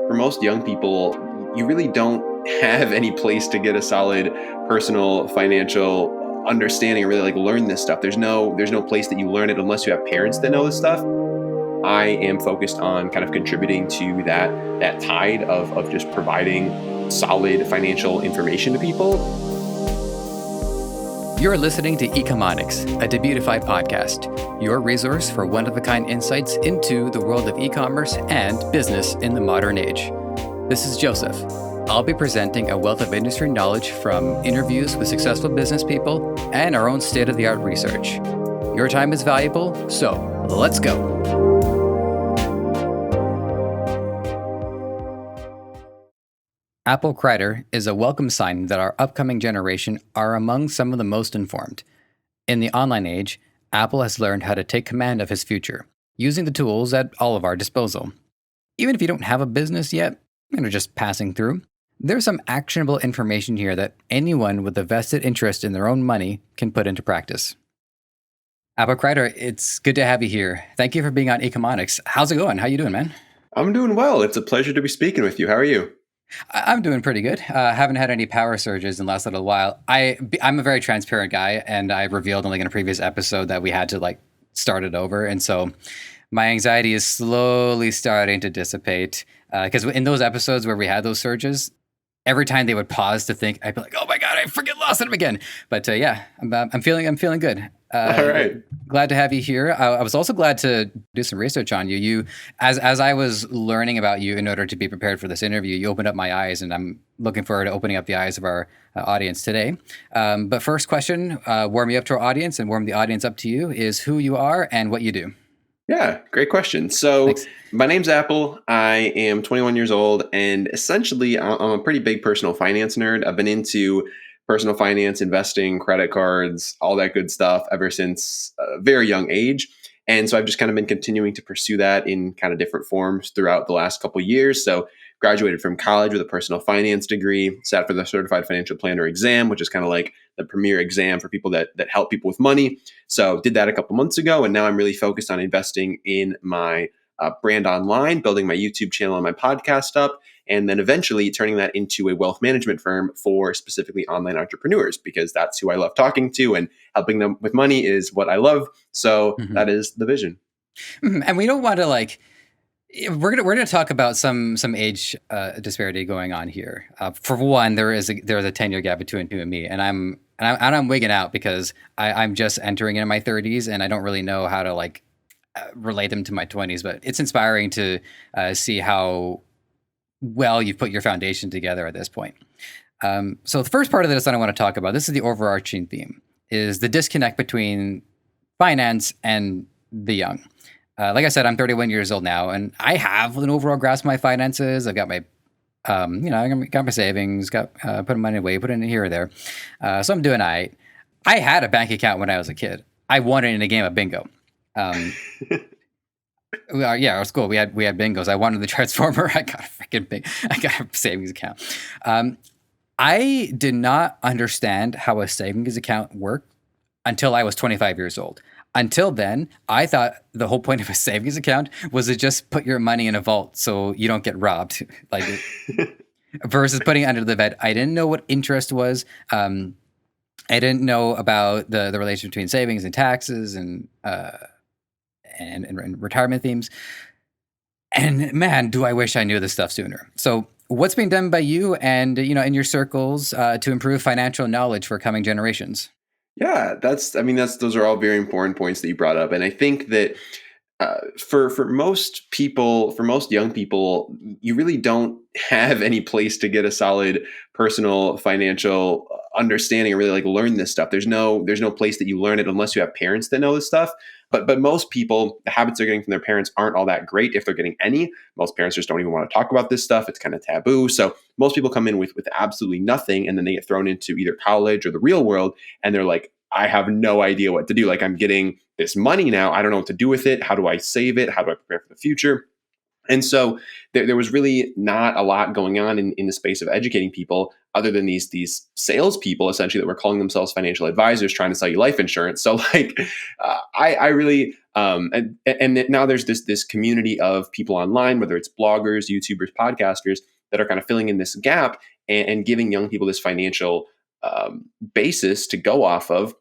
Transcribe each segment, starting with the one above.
for most young people, you really don't have any place to get a solid personal financial understanding or really like learn this stuff. There's no place that you learn it unless you have parents that know this stuff. I am focused on kind of contributing to that tide of just providing solid financial information to people. You're listening to Ecomonics, a Debutify podcast, your resource for one-of-a-kind insights into the world of e-commerce and business in the modern age. This is Joseph. I'll be presenting a wealth of industry knowledge from interviews with successful business people and our own state-of-the-art research. Your time is valuable, so let's go. Apple Crider is a welcome sign that our upcoming generation are among some of the most informed. In the online age, Apple has learned how to take command of his future, using the tools at all of our disposal. Even if you don't have a business yet, just passing through, there's some actionable information here that anyone with a vested interest in their own money can put into practice. Apple Crider, it's good to have you here. Thank you for being on Ecomonics. How's it going? How you doing, man? I'm doing well. It's a pleasure to be speaking with you. How are you? I'm doing pretty good. Haven't had any power surges in the last little while. I'm a very transparent guy, and I revealed in a previous episode that we had to start it over, and so my anxiety is slowly starting to dissipate. Because in those episodes where we had those surges, every time they would pause to think, I'd be like, "Oh my god, I freaking lost them again!" But yeah, I'm feeling good. All right. Glad to have you here. I was also glad to do some research on you. As I was learning about you in order to be prepared for this interview, you opened up my eyes, and I'm looking forward to opening up the eyes of our audience today. But first question, warm you up to our audience and warm the audience up to you, is who you are and what you do. Yeah, great question. So Thanks. My name's Apple. I am 21 years old, and essentially I'm a pretty big personal finance nerd. I've been into personal finance, investing, credit cards, all that good stuff ever since a very young age. And so I've just kind of been continuing to pursue that in kind of different forms throughout the last couple of years. So graduated from college with a personal finance degree, sat for the Certified Financial Planner exam, which is kind of like the premier exam for people that help people with money. So did that a couple months ago. And now I'm really focused on investing in my brand online, building my YouTube channel and my podcast up, and then eventually turning that into a wealth management firm for specifically online entrepreneurs, because that's who I love talking to, and helping them with money is what I love. So that is the vision. And we don't want to we're gonna talk about some age disparity going on here. For one, there's a 10-year gap between you and me, and I'm wigging out because I'm just entering into my 30s, and I don't really know how to relate them to my 20s. But it's inspiring to see how well you've put your foundation together at this point. So the first part of this that I want to talk about, this is the overarching theme, is the disconnect between finance and the young. Like I said, I'm 31 years old now, and I have an overall grasp of my finances. I've got my, I got my savings, got putting money away, putting it here or there. So I'm doing all right. I had a bank account when I was a kid. I won it in a game of bingo. Our school, we had bingos. I wanted the Transformer. I got a savings account. I did not understand how a savings account worked until I was 25 years old. Until then, I thought the whole point of a savings account was to just put your money in a vault so you don't get robbed, versus putting it under the bed. I didn't know what interest was. I didn't know about the relation between savings and taxes and retirement themes. And man, do I wish I knew this stuff sooner. So what's being done by you and in your circles to improve financial knowledge for coming generations? Yeah, those are all very important points that you brought up. And I think that for most young people, you really don't have any place to get a solid personal financial understanding or really learn this stuff. There's no place that you learn it unless you have parents that know this stuff. But most people, the habits they're getting from their parents aren't all that great, if they're getting any. Most parents just don't even want to talk about this stuff. It's kind of taboo. So most people come in with absolutely nothing, and then they get thrown into either college or the real world, and they're like, I have no idea what to do. I'm getting this money now. I don't know what to do with it. How do I save it? How do I prepare for the future? And so there was really not a lot going on in the space of educating people other than these salespeople essentially that were calling themselves financial advisors trying to sell you life insurance. So like I really and now there's this community of people online, whether it's bloggers, YouTubers, podcasters, that are kind of filling in this gap and giving young people this financial basis to go off of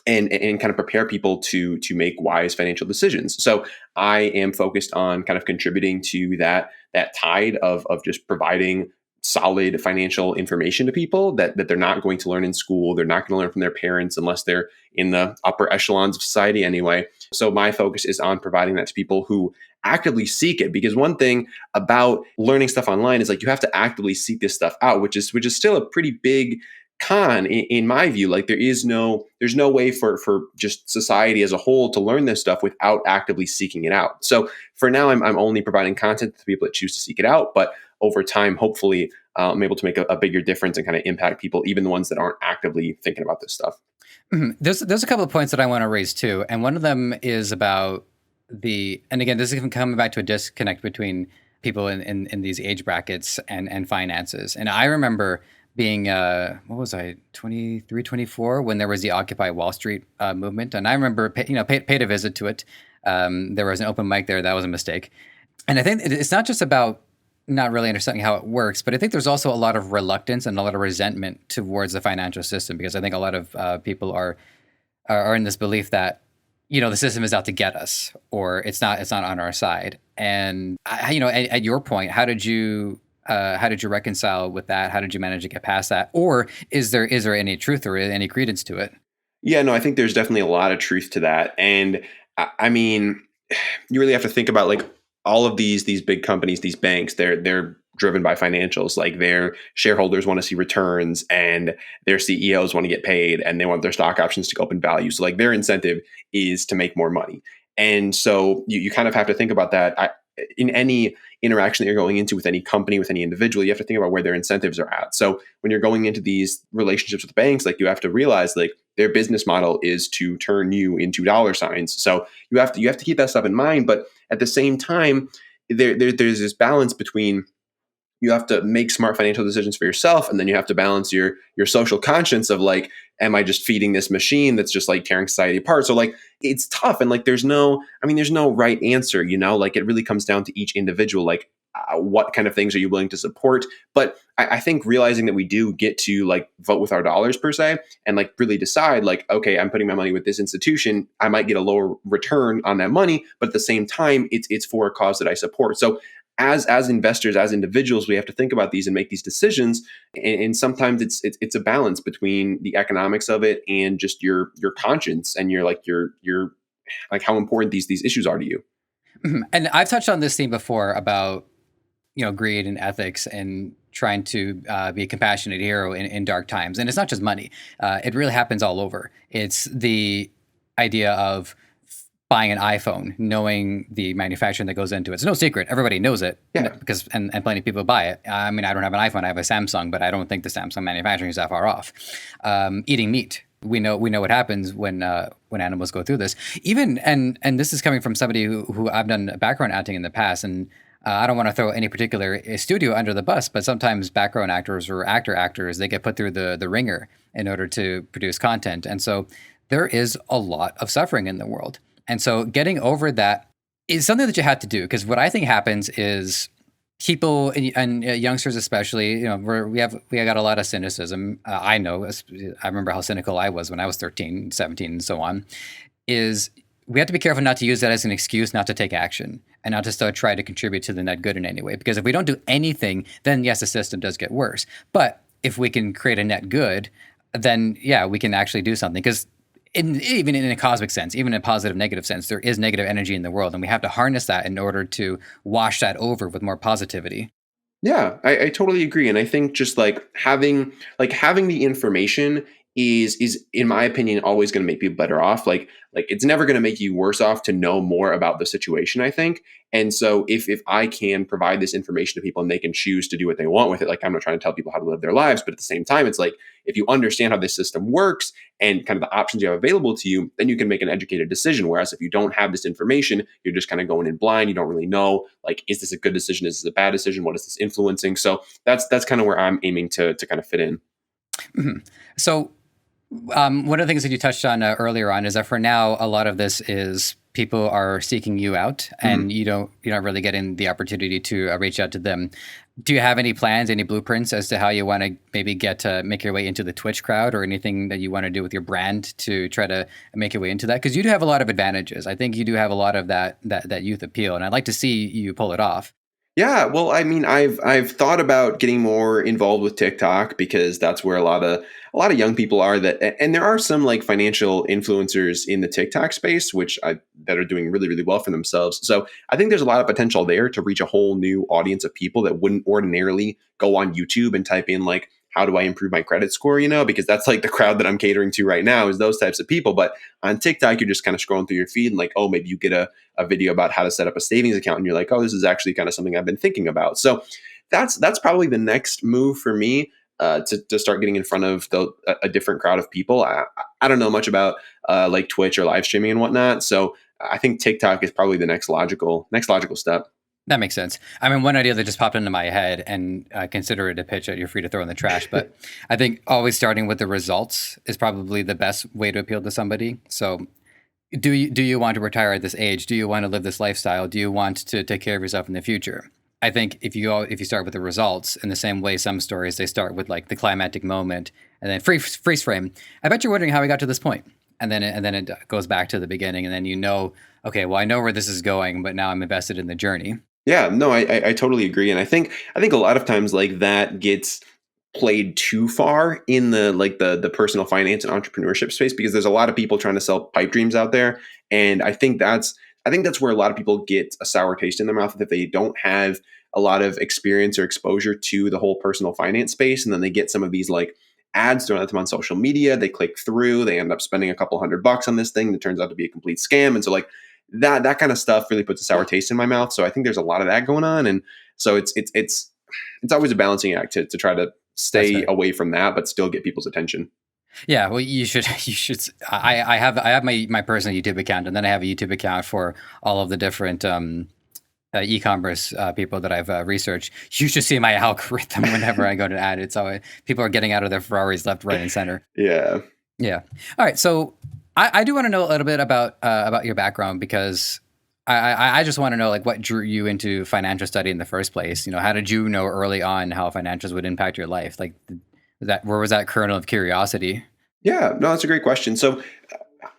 and kind of prepare people to make wise financial decisions. So I am focused on kind of contributing to that tide of just providing solid financial information to people that they're not going to learn in school. They're not going to learn from their parents unless they're in the upper echelons of society anyway. So my focus is on providing that to people who actively seek it, because one thing about learning stuff online is like you have to actively seek this stuff out, which is still a pretty big con in my view. Like there's no way for just society as a whole to learn this stuff without actively seeking it out. So for now I'm only providing content to people that choose to seek it out, but over time hopefully I'm able to make a bigger difference and kind of impact people, even the ones that aren't actively thinking about this stuff. There's a couple of points that I want to raise too, and one of them is about and again, this is coming back to a disconnect between people in these age brackets and finances. And I remember being what was I, 23, 24, when there was the Occupy Wall Street movement, and I remember paid a visit to it. There was an open mic there. That was a mistake, and I think it's not just about not really understanding how it works, but I think there's also a lot of reluctance and a lot of resentment towards the financial system, because I think a lot of people are in this belief that the system is out to get us, or it's not on our side. And at your point, how did you reconcile with that? How did you manage to get past that? Or is there any truth or any credence to it? Yeah, no, I think there's definitely a lot of truth to that. And I mean, you really have to think about like all of these big companies, these banks, they're driven by financials. Like their shareholders want to see returns and their CEOs want to get paid and they want their stock options to go up in value. So like their incentive is to make more money. And so you kind of have to think about that. In any interaction that you're going into with any company, with any individual, you have to think about where their incentives are at. So when you're going into these relationships with banks, like you have to realize like their business model is to turn you into dollar signs. So you have to keep that stuff in mind. But at the same time, there's this balance between you have to make smart financial decisions for yourself, and then you have to balance your social conscience of like, am I just feeding this machine that's just like tearing society apart? So like it's tough, and like there's no right answer, like it really comes down to each individual, like what kind of things are you willing to support. But I think realizing that we do get to like vote with our dollars per se, and like really decide like, okay, I'm putting my money with this institution, I might get a lower return on that money, but at the same time it's for a cause that I support. So as investors, as individuals, we have to think about these and make these decisions. And sometimes it's a balance between the economics of it and just your conscience and your like how important these issues are to you. And I've touched on this theme before about greed and ethics and trying to be a compassionate hero in dark times. And it's not just money. It really happens all over. It's the idea of buying an iPhone, knowing the manufacturing that goes into it. It's no secret. Everybody knows it, Yeah. because and plenty of people buy it. I mean, I don't have an iPhone. I have a Samsung, but I don't think the Samsung manufacturing is that far off. Eating meat. We know what happens when animals go through this. Even and this is coming from somebody who I've done background acting in the past, and I don't want to throw any particular studio under the bus, but sometimes background actors or actors, they get put through the ringer in order to produce content, and so there is a lot of suffering in the world. And so getting over that is something that you have to do, because what I think happens is people and youngsters especially, we got a lot of cynicism. I know, I remember how cynical I was when I was 13, 17, and so on, is we have to be careful not to use that as an excuse not to take action and not to start try to contribute to the net good in any way. Because if we don't do anything, then yes, the system does get worse. But if we can create a net good, then yeah, we can actually do something. Because even in a cosmic sense, even in a positive, negative sense, there is negative energy in the world, and we have to harness that in order to wash that over with more positivity. Yeah, I totally agree. And I think just like having the information is in my opinion always going to make people better off. Like it's never going to make you worse off to know more about the situation, I think. And so if I can provide this information to people and they can choose to do what they want with it, like I'm not trying to tell people how to live their lives, but at the same time it's like if you understand how this system works and kind of the options you have available to you, then you can make an educated decision. Whereas if you don't have this information, you're just kind of going in blind. You don't really know, like, is this a good decision? Is this a bad decision? What is this influencing? So that's kind of where I'm aiming to kind of fit in. Mhm. So one of the things that you touched on earlier on is that for now, a lot of this is people are seeking you out, Mhm. and you're not really getting the opportunity to reach out to them. Do you have any plans, any blueprints as to how you want to maybe get to make your way into the Twitch crowd, or anything that you want to do with your brand to try to make your way into that? Because you do have a lot of advantages. I think you do have a lot of that youth appeal, and I'd like to see you pull it off. Yeah, well, I mean, I've thought about getting more involved with TikTok because that's where a lot of young people are and there are some like financial influencers in the TikTok space that are doing really really well for themselves. So, I think there's a lot of potential there to reach a whole new audience of people that wouldn't ordinarily go on YouTube and type in like how do I improve my credit score, because that's like the crowd that I'm catering to right now is those types of people. But on TikTok, you're just kind of scrolling through your feed and like, oh, maybe you get a video about how to set up a savings account and you're like, oh, this is actually kind of something I've been thinking about. So that's probably the next move for me, to start getting in front of a different crowd of people. I don't know much about like Twitch or live streaming and whatnot, so I think TikTok is probably the next logical step. That makes sense. I mean, one idea that just popped into my head, and consider it a pitch that you're free to throw in the trash, but I think always starting with the results is probably the best way to appeal to somebody. So, do you want to retire at this age? Do you want to live this lifestyle? Do you want to take care of yourself in the future? I think if you start with the results in the same way some stories they start with like the climactic moment and then freeze frame. I bet you're wondering how we got to this point, and then it goes back to the beginning, and then okay, well I know where this is going, but now I'm invested in the journey. Yeah, no, I totally agree, and I think a lot of times like that gets played too far in the personal finance and entrepreneurship space because there's a lot of people trying to sell pipe dreams out there, and I think that's where a lot of people get a sour taste in their mouth if they don't have a lot of experience or exposure to the whole personal finance space, and then they get some of these like ads thrown at them on social media. They click through, they end up spending a couple $100 on this thing that turns out to be a complete scam, and so like that kind of stuff really puts a sour taste in my mouth. So I think there's a lot of that going on, and so it's always a balancing act to try to That's stay fair. away from that, but still get people's attention. Yeah, well, you should. You should. I have my personal YouTube account, and then I have a YouTube account for all of the different e-commerce people that I've researched. You should see my algorithm whenever I go to ad. It's always people are getting out of their Ferraris left, right, and center. Yeah. Yeah. All right. So I do want to know a little bit about your background, because I just want to know like what drew you into financial study in the first place. How did you know early on how financials would impact your life? Like where was that kernel of curiosity? Yeah, no, that's a great question. So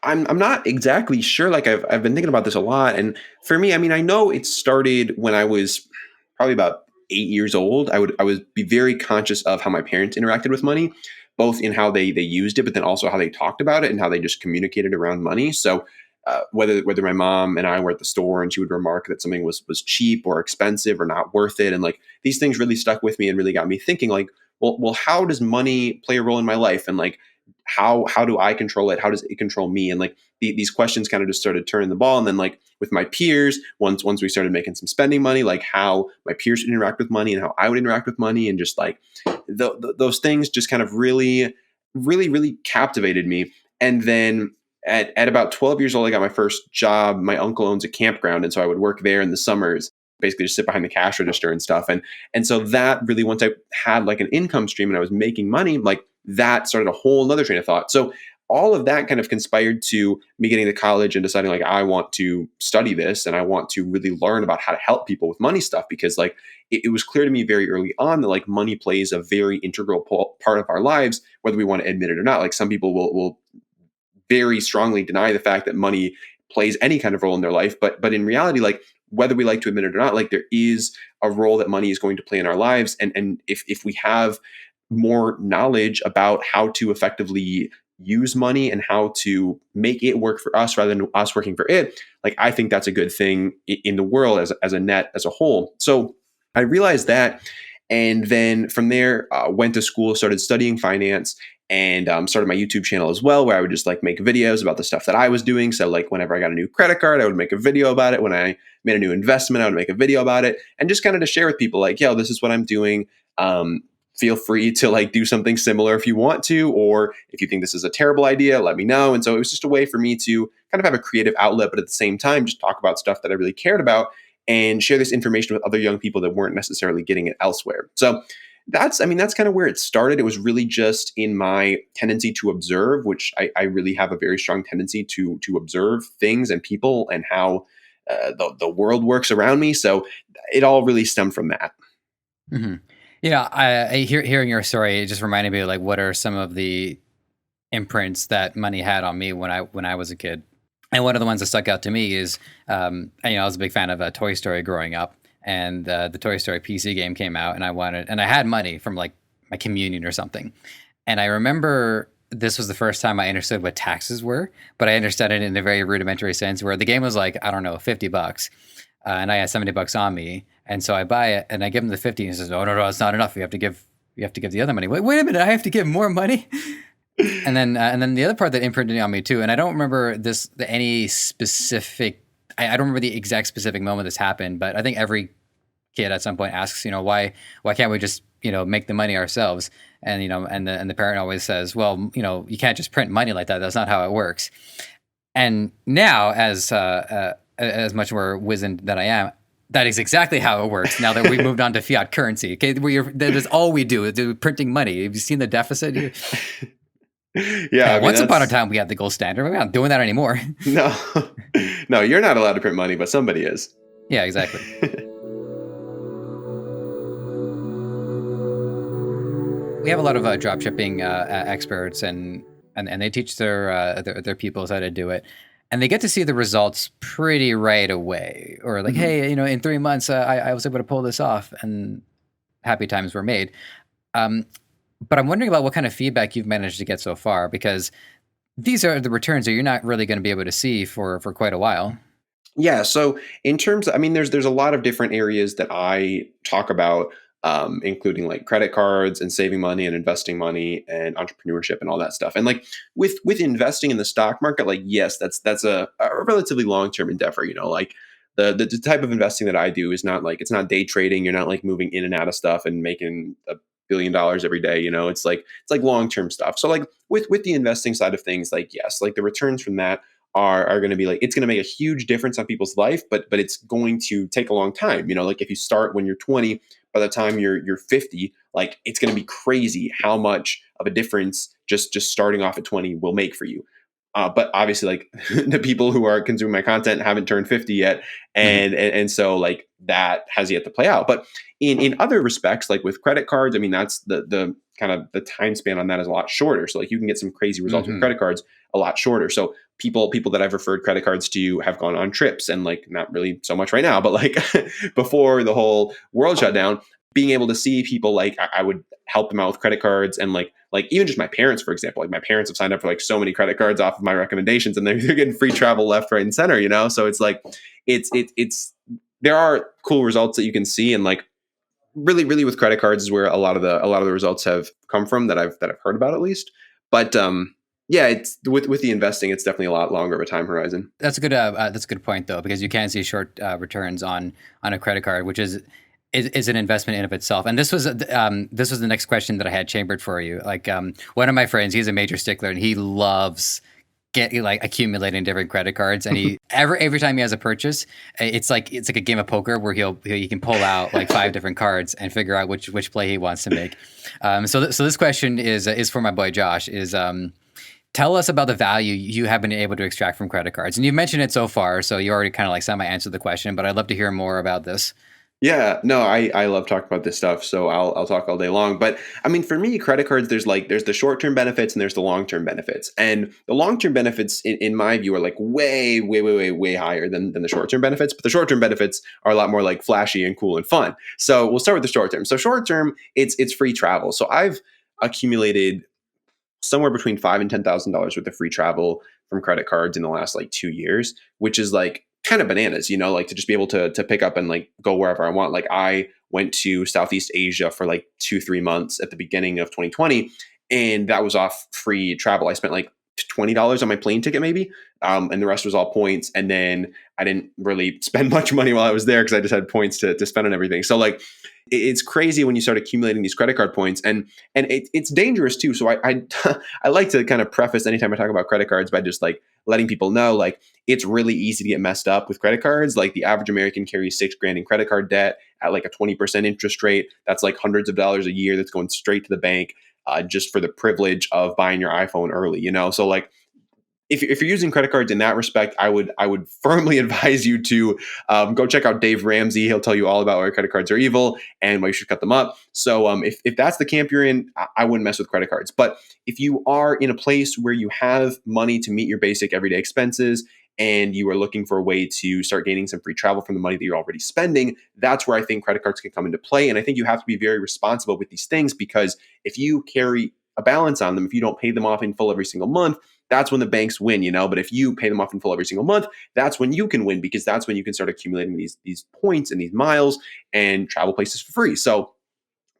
I'm not exactly sure. Like I've been thinking about this a lot, and for me, I mean, I know it started when I was probably about 8 years old. I would be very conscious of how my parents interacted with money, both in how they used it, but then also how they talked about it and how they just communicated around money. So whether my mom and I were at the store and she would remark that something was cheap or expensive or not worth it, and like these things really stuck with me and really got me thinking. Like, well, how does money play a role in my life, and like how do I control it? How does it control me? And like these questions kind of just started turning the ball. And then like with my peers, once we started making some spending money, like how my peers would interact with money and how I would interact with money, and just like those things just kind of really, really, really captivated me. And then at about 12 years old, I got my first job. My uncle owns a campground, and so I would work there in the summers, basically just sit behind the cash register and stuff. And so that really, once I had like an income stream and I was making money, like that started a whole nother train of thought. So all of that kind of conspired to me getting to college and deciding like I want to study this and I want to really learn about how to help people with money stuff, because like it was clear to me very early on that like money plays a very integral part of our lives, whether we want to admit it or not. Like some people will very strongly deny the fact that money plays any kind of role in their life, but in reality, like whether we like to admit it or not, like there is a role that money is going to play in our lives. And if we have more knowledge about how to effectively use money and how to make it work for us rather than us working for it, like I think that's a good thing in the world as a net as a whole. So I realized that, and then from there went to school, started studying finance, and started my YouTube channel as well, where I would just like make videos about the stuff that I was doing. So like whenever I got a new credit card, I would make a video about it. When I made a new investment, I would make a video about it, and just kind of to share with people like, yo, this is what I'm doing. Feel free to like do something similar if you want to, or if you think this is a terrible idea, let me know. And so it was just a way for me to kind of have a creative outlet, but at the same time, just talk about stuff that I really cared about and share this information with other young people that weren't necessarily getting it elsewhere. So that's kind of where it started. It was really just in my tendency to observe, which I really have a very strong tendency to observe things and people and how the world works around me. So it all really stemmed from that. Mm-hmm. Hearing your story, it just reminded me of like what are some of the imprints that money had on me when I was a kid. And one of the ones that stuck out to me is, I was a big fan of Toy Story growing up, and the Toy Story PC game came out, and I had money from like my communion or something, and I remember this was the first time I understood what taxes were, but I understood it in a very rudimentary sense, where the game was like, I don't know, $50, and I had $70 on me, and so I buy it, and I give him the 50, and he says, "Oh no, it's not enough. You have to give the other money." Wait a minute, I have to give more money. And then the other part that imprinted on me too, and I don't remember any specific. I don't remember the exact specific moment this happened, but I think every kid at some point asks, why can't we just make the money ourselves? And and the parent always says, well, you can't just print money like that. That's not how it works. And now, as much more wizened than I am, that is exactly how it works. Now that we've moved on to fiat currency, okay, that is all we do is printing money. Have you seen the deficit? Yeah, Once upon a time we had the gold standard. We're not doing that anymore. No, no, you're not allowed to print money, but somebody is. Yeah, exactly. We have a lot of drop shipping experts, and they teach their pupils how to do it, and they get to see the results pretty right away. Or like, hey, in 3 months, I was able to pull this off, and happy times were made. But I'm wondering about what kind of feedback you've managed to get so far, because these are the returns that you're not really going to be able to see for quite a while. Yeah. So in terms, there's a lot of different areas that I talk about, including like credit cards and saving money and investing money and entrepreneurship and all that stuff. And like with investing in the stock market, like yes, that's a relatively long term endeavor. Like the type of investing that I do is not like, it's not day trading. You're not like moving in and out of stuff and making $1 billion every day. It's like long term stuff. So like with the investing side of things, like yes, like the returns from that are going to be like, it's going to make a huge difference on people's life, but it's going to take a long time. Like if you start when you're 20, by the time you're 50, like it's going to be crazy how much of a difference just starting off at 20 will make for you. But obviously, like the people who are consuming my content haven't turned 50 yet, and so like that has yet to play out. But in other respects, like with credit cards, that's the kind of the time span on that is a lot shorter. So like you can get some crazy results with credit cards a lot shorter. So people that I've referred credit cards to have gone on trips, and like not really so much right now, but like before the whole world shut down, being able to see people, like I would help them out with credit cards, and like even just my parents, for example, like my parents have signed up for like so many credit cards off of my recommendations, and they're getting free travel left, right, and center. So it's like it's there are cool results that you can see, and like really with credit cards is where a lot of the results have come from that I've heard about, at least. But yeah, it's with the investing, it's definitely a lot longer of a time horizon. That's a good point though, because you can see short returns on a credit card, which is an investment in of itself. And this was the next question that I had chambered for you. Like one of my friends, he's a major stickler, and he loves accumulating different credit cards. And he every time he has a purchase, it's like a game of poker where he can pull out like 5 different cards and figure out which play he wants to make. So this question is for my boy Josh. Tell us about the value you have been able to extract from credit cards. And you've mentioned it so far, so you already kind of like semi-answered the question, but I'd love to hear more about this. Yeah, no, I love talking about this stuff, so I'll talk all day long. But for me, credit cards, there's the short term benefits and there's the long term benefits, and the long term benefits, in my view, are like way higher than the short term benefits. But the short term benefits are a lot more like flashy and cool and fun. So we'll start with the short term. So short term, it's free travel. So I've accumulated somewhere between $5,000 and $10,000 worth of free travel from credit cards in the last like 2 years, which is like kind of bananas, like to just be able to pick up and like go wherever I want. Like I went to Southeast Asia for like 2-3 months at the beginning of 2020. and that was off free travel. I spent like $20 on my plane ticket, maybe, and the rest was all points. And then I didn't really spend much money while I was there because I just had points to spend on everything. So like, it's crazy when you start accumulating these credit card points, and it's dangerous too. So I I like to kind of preface anytime I talk about credit cards by just like letting people know, like, it's really easy to get messed up with credit cards. Like the average American carries $6,000 in credit card debt at like a 20% interest rate. That's like hundreds of dollars a year that's going straight to the bank, just for the privilege of buying your iPhone early, you know? So like, if you're using credit cards in that respect, I would firmly advise you to go check out Dave Ramsey. He'll tell you all about why credit cards are evil and why you should cut them up. So if that's the camp you're in, I wouldn't mess with credit cards. But if you are in a place where you have money to meet your basic everyday expenses and you are looking for a way to start gaining some free travel from the money that you're already spending, that's where I think credit cards can come into play. And I think you have to be very responsible with these things, because if you carry a balance on them, if you don't pay them off in full every single month, that's when the banks win, you know. But if you pay them off in full every single month, that's when you can win, because that's when you can start accumulating these points and these miles and travel places for free. So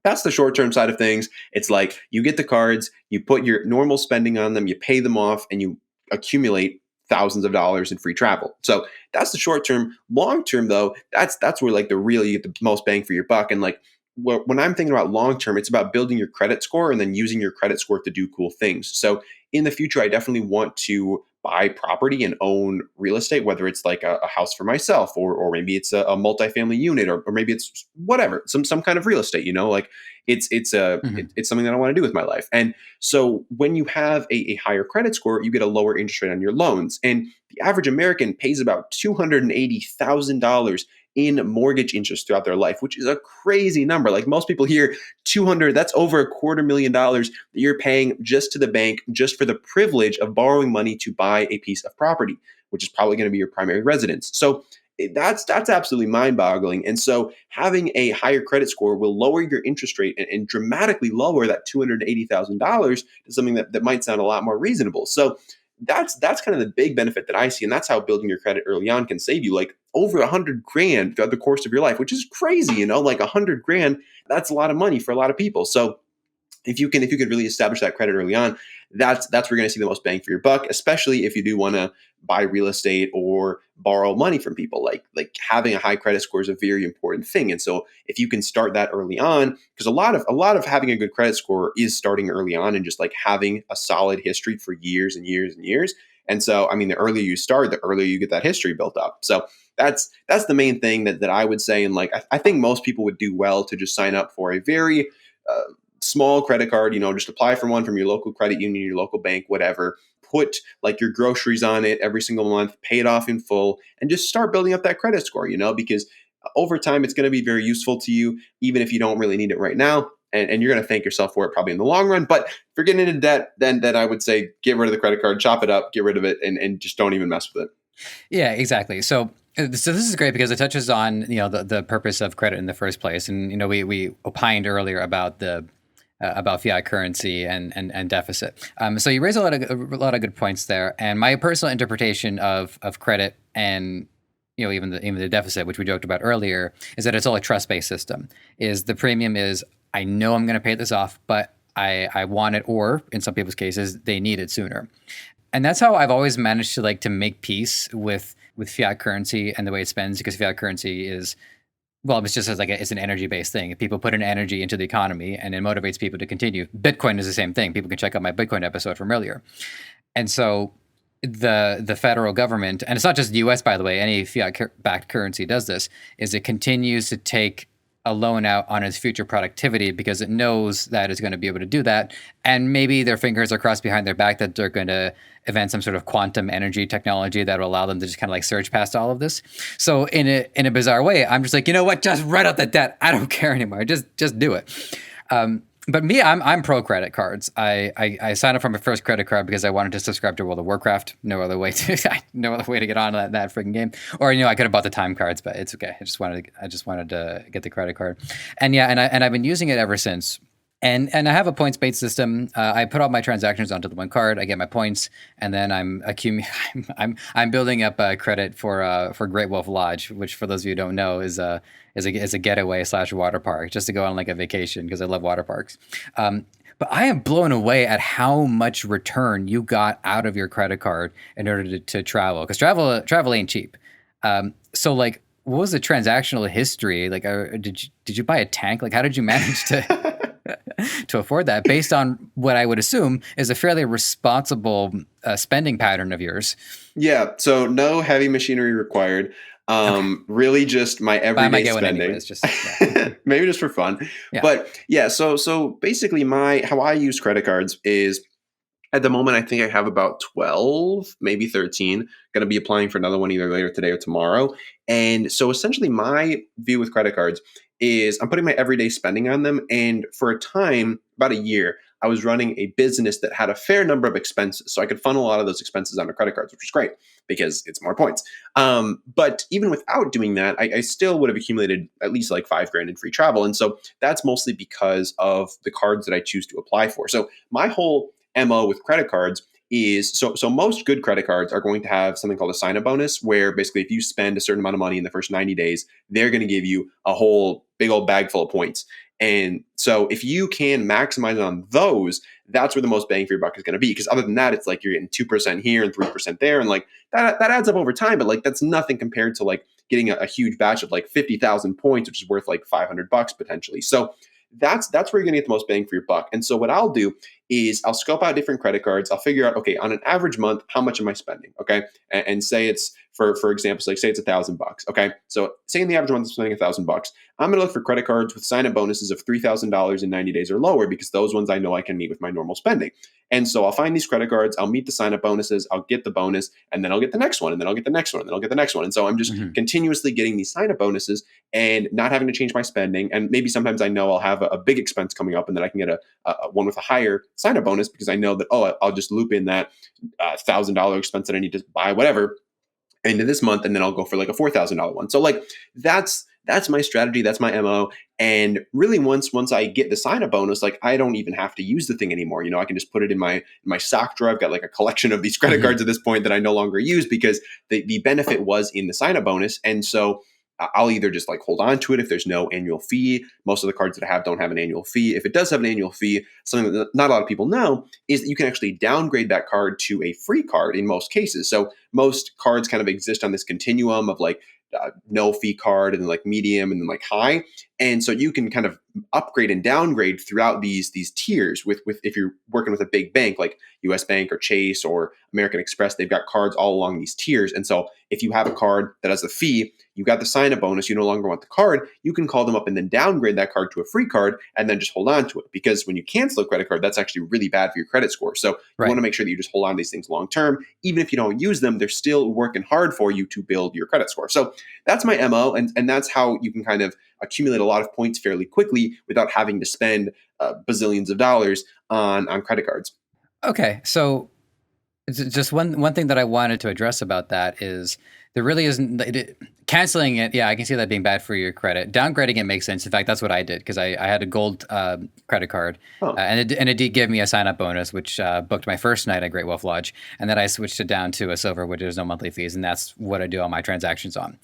that's the short-term side of things. It's like you get the cards, you put your normal spending on them, you pay them off, and you accumulate thousands of dollars in free travel. So that's the short term. Long term, though, that's where like you get the most bang for your buck. And like, when I'm thinking about long term, it's about building your credit score and then using your credit score to do cool things. So in the future, I definitely want to buy property and own real estate, whether it's like a house for myself, or maybe it's a multifamily unit, or maybe it's whatever, some kind of real estate, you know, like Mhm. it's something that I want to do with my life. And so when you have a higher credit score, you get a lower interest rate on your loans. And the average American pays about $280,000 in mortgage interest throughout their life, which is a crazy number. Like most people hear 200, that's over $250,000 that you're paying just to the bank, just for the privilege of borrowing money to buy a piece of property, which is probably going to be your primary residence. So that's absolutely mind-boggling. And so having a higher credit score will lower your interest rate and dramatically lower that $280,000 to something that might sound a lot more reasonable. So that's kind of the big benefit that I see, and that's how building your credit early on can save you like over 100 grand throughout the course of your life, which is crazy, you know, like 100 grand. That's a lot of money for a lot of people. So if you could really establish that credit early on, that's where you're going to see the most bang for your buck, especially if you do want to buy real estate or borrow money from people. Like having a high credit score is a very important thing. And so if you can start that early on, because a lot of having a good credit score is starting early on and just like having a solid history for years and years and years. And so, I mean, the earlier you start, the earlier you get that history built up. So that's the main thing that I would say. And like, I think most people would do well to just sign up for a very small credit card, you know, just apply for one from your local credit union, your local bank, whatever. Put like your groceries on it every single month, pay it off in full, and just start building up that credit score, you know, because over time it's going to be very useful to you, even if you don't really need it right now. And you're going to thank yourself for it probably in the long run. But if you're getting into debt, then I would say get rid of the credit card, chop it up, get rid of it, and just don't even mess with it. Yeah, exactly. So this is great because it touches on, you know, the purpose of credit in the first place, and you know we opined earlier about the about fiat currency and deficit. So you raise a lot of good points there, and my personal interpretation of credit and, you know, even the deficit, which we joked about earlier, is that it's all a trust based system. Is the premium is, I know I'm going to pay this off, but I want it, or in some people's cases they need it sooner. And that's how I've always managed to make peace with fiat currency and the way it spends, because fiat currency is, well, it's just as it's an energy based thing. If people put an energy into the economy and it motivates people to continue. Bitcoin is the same thing. People can check out my Bitcoin episode from earlier. And so the federal government, and it's not just the US, by the way, any fiat backed currency does this, is it continues to take a loan out on its future productivity because it knows that it's going to be able to do that. And maybe their fingers are crossed behind their back that they're going to invent some sort of quantum energy technology that will allow them to just kind of like surge past all of this. So in a bizarre way, I'm just like, you know what, just write out the debt. I don't care anymore. Just do it. But me, I'm pro credit cards. I signed up for my first credit card because I wanted to subscribe to World of Warcraft. No other way to get on that freaking game. Or, you know, I could have bought the time cards, but it's okay. I just wanted to get the credit card. And yeah, and I've been using it ever since. And I have a points-based system. I put all my transactions onto the one card. I get my points, and then I'm building up credit for Great Wolf Lodge, which for those of you who don't know is a getaway / water park, just to go on like a vacation because I love water parks. But I am blown away at how much return you got out of your credit card in order to travel, because travel ain't cheap. So like, what was the transactional history? Like, did you buy a tank? Like, how did you manage to to afford that based on what I would assume is a fairly responsible spending pattern of yours? Yeah, so no heavy machinery required. Okay, Really just my but I might everyday get one spending. anyways. Just yeah, Maybe just for fun. yeah. But yeah, so basically my how I use credit cards is at the moment I think I have about 12, maybe 13. Going to be applying for another one either later today or tomorrow. And so essentially my view with credit cards is I'm putting my everyday spending on them, and for a time, about a year, I was running a business that had a fair number of expenses. So I could funnel a lot of those expenses onto credit cards, which was great because it's more points. But even without doing that, I still would have accumulated at least like 5 grand in free travel. And so that's mostly because of the cards that I choose to apply for. So my whole MO with credit cards is so most good credit cards are going to have something called a sign up bonus, where basically if you spend a certain amount of money in the first 90 days, they're going to give you a whole big old bag full of points. And so if you can maximize on those, that's where the most bang for your buck is going to be. Because other than that, it's like you're getting 2% here and 3% there. And like that adds up over time. But like that's nothing compared to like getting a huge batch of like 50,000 points, which is worth like $500 potentially. So that's where you're going to get the most bang for your buck. And so what I'll do is I'll scope out different credit cards. I'll figure out, okay, on an average month, how much am I spending? Okay. And say it's for example, like say it's $1,000. Okay. So say in the average month I'm spending $1,000. I'm going to look for credit cards with sign up bonuses of $3,000 in 90 days or lower, because those ones I know I can meet with my normal spending. And so I'll find these credit cards, I'll meet the sign up bonuses, I'll get the bonus, and then I'll get the next one, and then I'll get the next one, and then I'll get the next one. And so I'm just Mm-hmm. continuously getting these sign up bonuses and not having to change my spending. And maybe sometimes I know I'll have a big expense coming up, and then I can get a one with a higher sign up bonus because I know that, oh, I'll just loop in that $1,000 expense that I need to buy whatever into this month, and then I'll go for like a $4,000 one. So like that's my strategy, that's my MO. And really once I get the sign up bonus, like I don't even have to use the thing anymore. You know, I can just put it in my sock drawer. I've got like a collection of these credit Mm-hmm. cards at this point that I no longer use because the benefit was in the sign up bonus. And so I'll either just like hold on to it if there's no annual fee. Most of the cards that I have don't have an annual fee. If it does have an annual fee, something that not a lot of people know is that you can actually downgrade that card to a free card in most cases. So most cards kind of exist on this continuum of like no fee card, and then like medium, and then like high. And so you can kind of upgrade and downgrade throughout these tiers with if you're working with a big bank like US Bank or Chase or American Express, they've got cards all along these tiers. And so if you have a card that has a fee, you got the sign up bonus, you no longer want the card, you can call them up and then downgrade that card to a free card and then just hold on to it. Because when you cancel a credit card, that's actually really bad for your credit score. So you Right. want to make sure that you just hold on to these things long term. Even if you don't use them, they're still working hard for you to build your credit score. So that's my MO. And that's how you can kind of accumulate a lot of points fairly quickly without having to spend bazillions of dollars on credit cards. Okay, so just one thing that I wanted to address about that is there really isn't canceling it. Yeah, I can see that being bad for your credit. Downgrading it makes sense. In fact, that's what I did because I had a gold credit card, Oh, and it did give me a sign up bonus, which booked my first night at Great Wolf Lodge, and then I switched it down to a silver, which is no monthly fees, and that's what I do all my transactions on.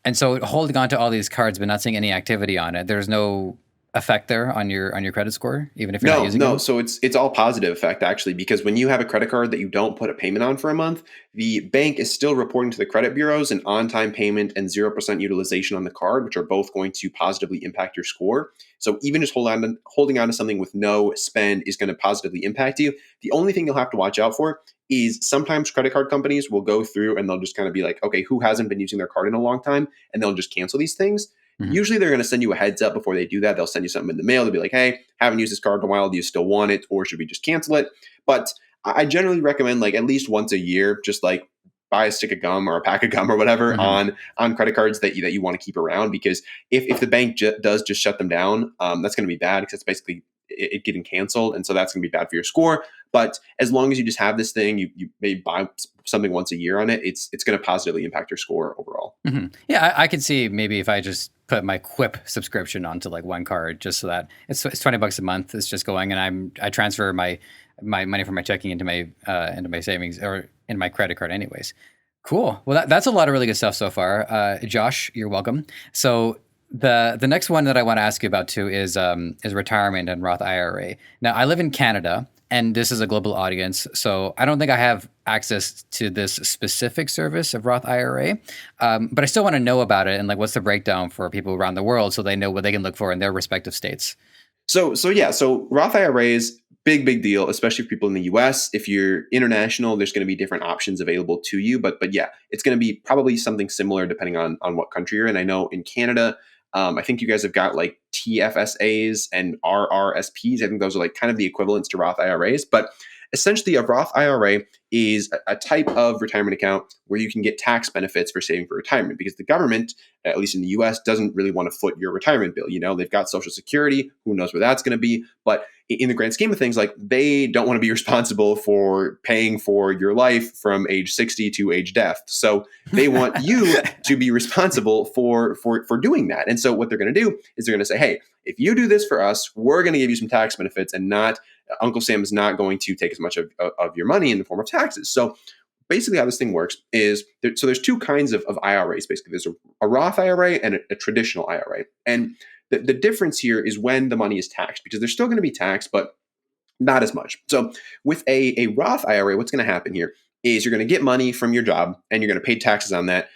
And so holding on to all these cards but not seeing any activity on it, there's no effect there on your credit score, even if you're not no, using no. them. So it's all positive effect actually, because when you have a credit card that you don't put a payment on for a month, the bank is still reporting to the credit bureaus an on-time payment and 0% utilization on the card, which are both going to positively impact your score. So even just holding on to something with no spend is going to positively impact you. The only thing you'll have to watch out for is sometimes credit card companies will go through and they'll just kind of be like, okay, who hasn't been using their card in a long time? And they'll just cancel these things. Mhm. Usually they're going to send you a heads up before they do that. They'll send you something in the mail. They'll be like, hey, haven't used this card in a while. Do you still want it? Or should we just cancel it? But I generally recommend like at least once a year, just like buy a stick of gum or a pack of gum or whatever Mhm. on credit cards that you want to keep around. Because if the bank does just shut them down, that's going to be bad because it's basically it getting canceled. And so that's going to be bad for your score. But as long as you just have this thing, you may buy something once a year on it, it's going to positively impact your score overall. Mhm. Yeah, I could see maybe if I just put my Quip subscription onto like one card, just so that it's $20 a month. It's just going, and I transfer my money from my checking into my savings or in my credit card, anyways. Cool. Well, that's a lot of really good stuff so far. Josh, you're welcome. So The next one that I want to ask you about too is retirement and Roth IRA. Now, I live in Canada, and this is a global audience, so I don't think I have access to this specific service of Roth IRA, but I still want to know about it and like what's the breakdown for people around the world so they know what they can look for in their respective states. So Roth IRAs, big deal, especially for people in the US. If you're international, there's going to be different options available to you. But yeah, it's going to be probably something similar depending on what country you're in. I know in Canada, I think you guys have got like TFSAs and RRSPs. I think those are like kind of the equivalents to Roth IRAs. But essentially, a Roth IRA is a type of retirement account where you can get tax benefits for saving for retirement because the government, at least in the US, doesn't really want to foot your retirement bill. You know, they've got Social Security, who knows where that's going to be. But in the grand scheme of things, like they don't want to be responsible for paying for your life from age 60 to age death. So they want you to be responsible for doing that. And so what they're going to do is they're going to say, hey, if you do this for us, we're going to give you some tax benefits and not Uncle Sam is not going to take as much of your money in the form of taxes. So basically how this thing works is there's two kinds of IRAs. Basically, there's a Roth IRA and a traditional IRA. And the difference here is when the money is taxed, because they're still going to be taxed, but not as much. So with a Roth IRA, what's going to happen here is you're going to get money from your job and you're going to pay taxes on that.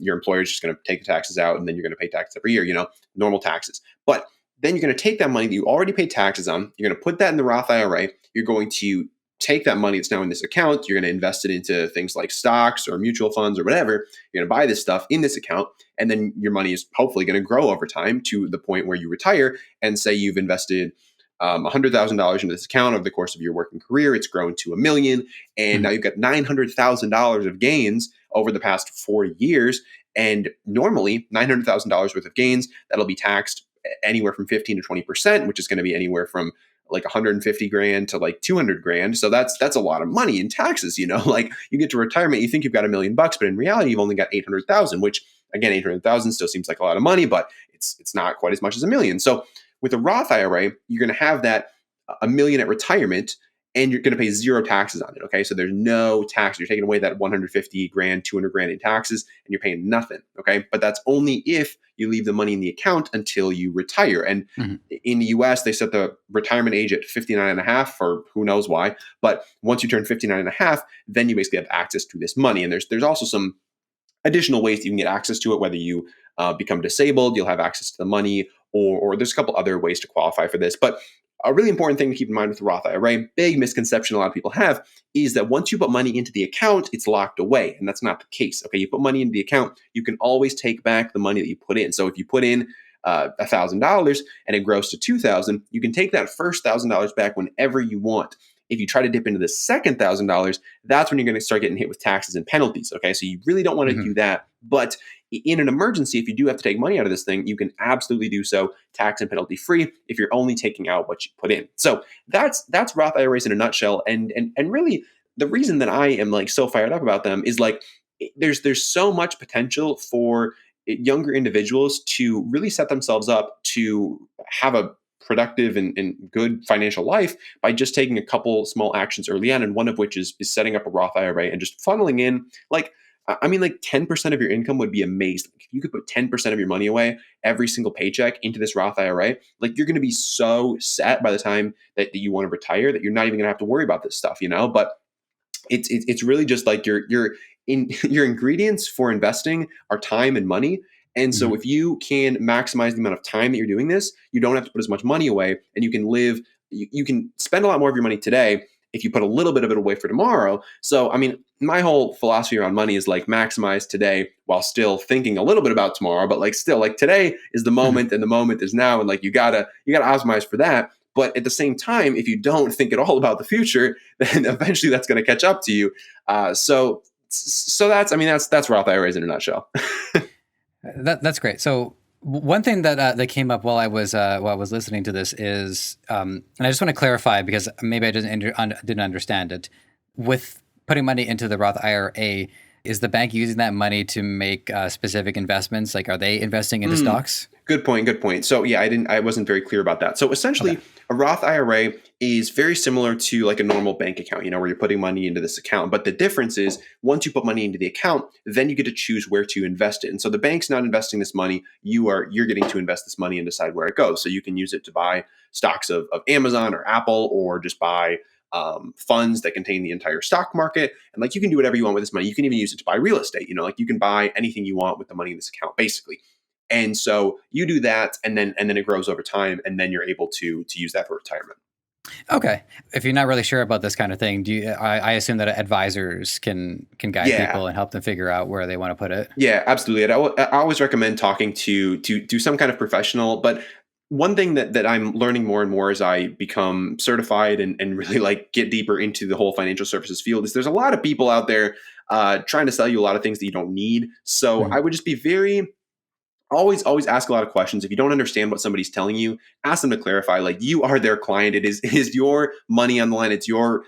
Your employer is just going to take the taxes out and then you're going to pay taxes every year, normal taxes. But then you're going to take that money that you already paid taxes on, you're going to put that in the Roth IRA, you're going to take that money that's now in this account, you're going to invest it into things like stocks or mutual funds or whatever, you're going to buy this stuff in this account, and then your money is hopefully going to grow over time to the point where you retire and say you've invested $100,000 into this account over the course of your working career, it's grown to $1 million, and now you've got $900,000 of gains over the past 4 years, and normally $900,000 worth of gains, that'll be taxed anywhere from 15 to 20%, which is going to be anywhere from like 150 grand to like 200 grand. So that's a lot of money in taxes, like you get to retirement, you think you've got $1 million, but in reality, you've only got 800,000, which again, 800,000 still seems like a lot of money, but it's not quite as much as $1 million. So with a Roth IRA, you're going to have that $1 million at retirement, and you're going to pay zero taxes on it. Okay. So there's no tax. You're taking away that 150 grand, 200 grand in taxes, and you're paying nothing. Okay. But that's only if you leave the money in the account until you retire. And in the US, they set the retirement age at 59 and a half, or who knows why. But once you turn 59 and a half, then you basically have access to this money. And there's also some additional ways that you can get access to it, whether you become disabled, you'll have access to the money, or there's a couple other ways to qualify for this. But a really important thing to keep in mind with the Roth IRA, big misconception a lot of people have, is that once you put money into the account, it's locked away. And that's not the case. Okay, you put money into the account, you can always take back the money that you put in. So if you put in $1,000 and it grows to $2,000, you can take that first $1,000 back whenever you want. If you try to dip into the second $1,000, that's when you're going to start getting hit with taxes and penalties. Okay, so you really don't want to do that. But in an emergency, if you do have to take money out of this thing, you can absolutely do so tax and penalty free if you're only taking out what you put in. So that's Roth IRAs in a nutshell. And really, the reason that I am like so fired up about them is like there's so much potential for younger individuals to really set themselves up to have a productive and good financial life by just taking a couple small actions early on, and one of which is setting up a Roth IRA and just funneling in like 10% of your income would be amazing. If you could put 10% of your money away every single paycheck into this Roth IRA, like you're going to be so set by the time that you want to retire that you're not even going to have to worry about this stuff, But it's really just like your ingredients for investing are time and money. And so if you can maximize the amount of time that you're doing this, you don't have to put as much money away, and you can you can spend a lot more of your money today if you put a little bit of it away for tomorrow. So, my whole philosophy around money is like maximize today while still thinking a little bit about tomorrow, but like still like today is the moment and the moment is now. And like, you gotta optimize for that. But at the same time, if you don't think at all about the future, then eventually that's going to catch up to you. So that's Roth IRAs in a nutshell. That's great. So one thing that came up while I was listening to this is, and I just want to clarify because maybe I didn't understand it. With putting money into the Roth IRA, is the bank using that money to make specific investments? Like, are they investing into stocks? Good point. Good point. So yeah, I wasn't very clear about that. So Okay. essentially, a Roth IRA is very similar to like a normal bank account, where you're putting money into this account. But the difference is once you put money into the account, then you get to choose where to invest it. And so the bank's not investing this money. You're getting to invest this money and decide where it goes. So you can use it to buy stocks of Amazon or Apple, or just buy funds that contain the entire stock market. And like you can do whatever you want with this money. You can even use it to buy real estate. Like you can buy anything you want with the money in this account, basically. And so you do that, and then it grows over time, and then you're able to use that for retirement. Okay. If you're not really sure about this kind of thing, I assume that advisors can guide Yeah, people and help them figure out where they want to put it. yeah, absolutely. And I always recommend talking to some kind of professional. But one thing that I'm learning more and more as I become certified and really like get deeper into the whole financial services field is there's a lot of people out there trying to sell you a lot of things that you don't need. So I Mhm. would just be very always ask a lot of questions. If you don't understand what somebody's telling you, ask them to clarify. Like, you are their client. It is your money on the line. It's your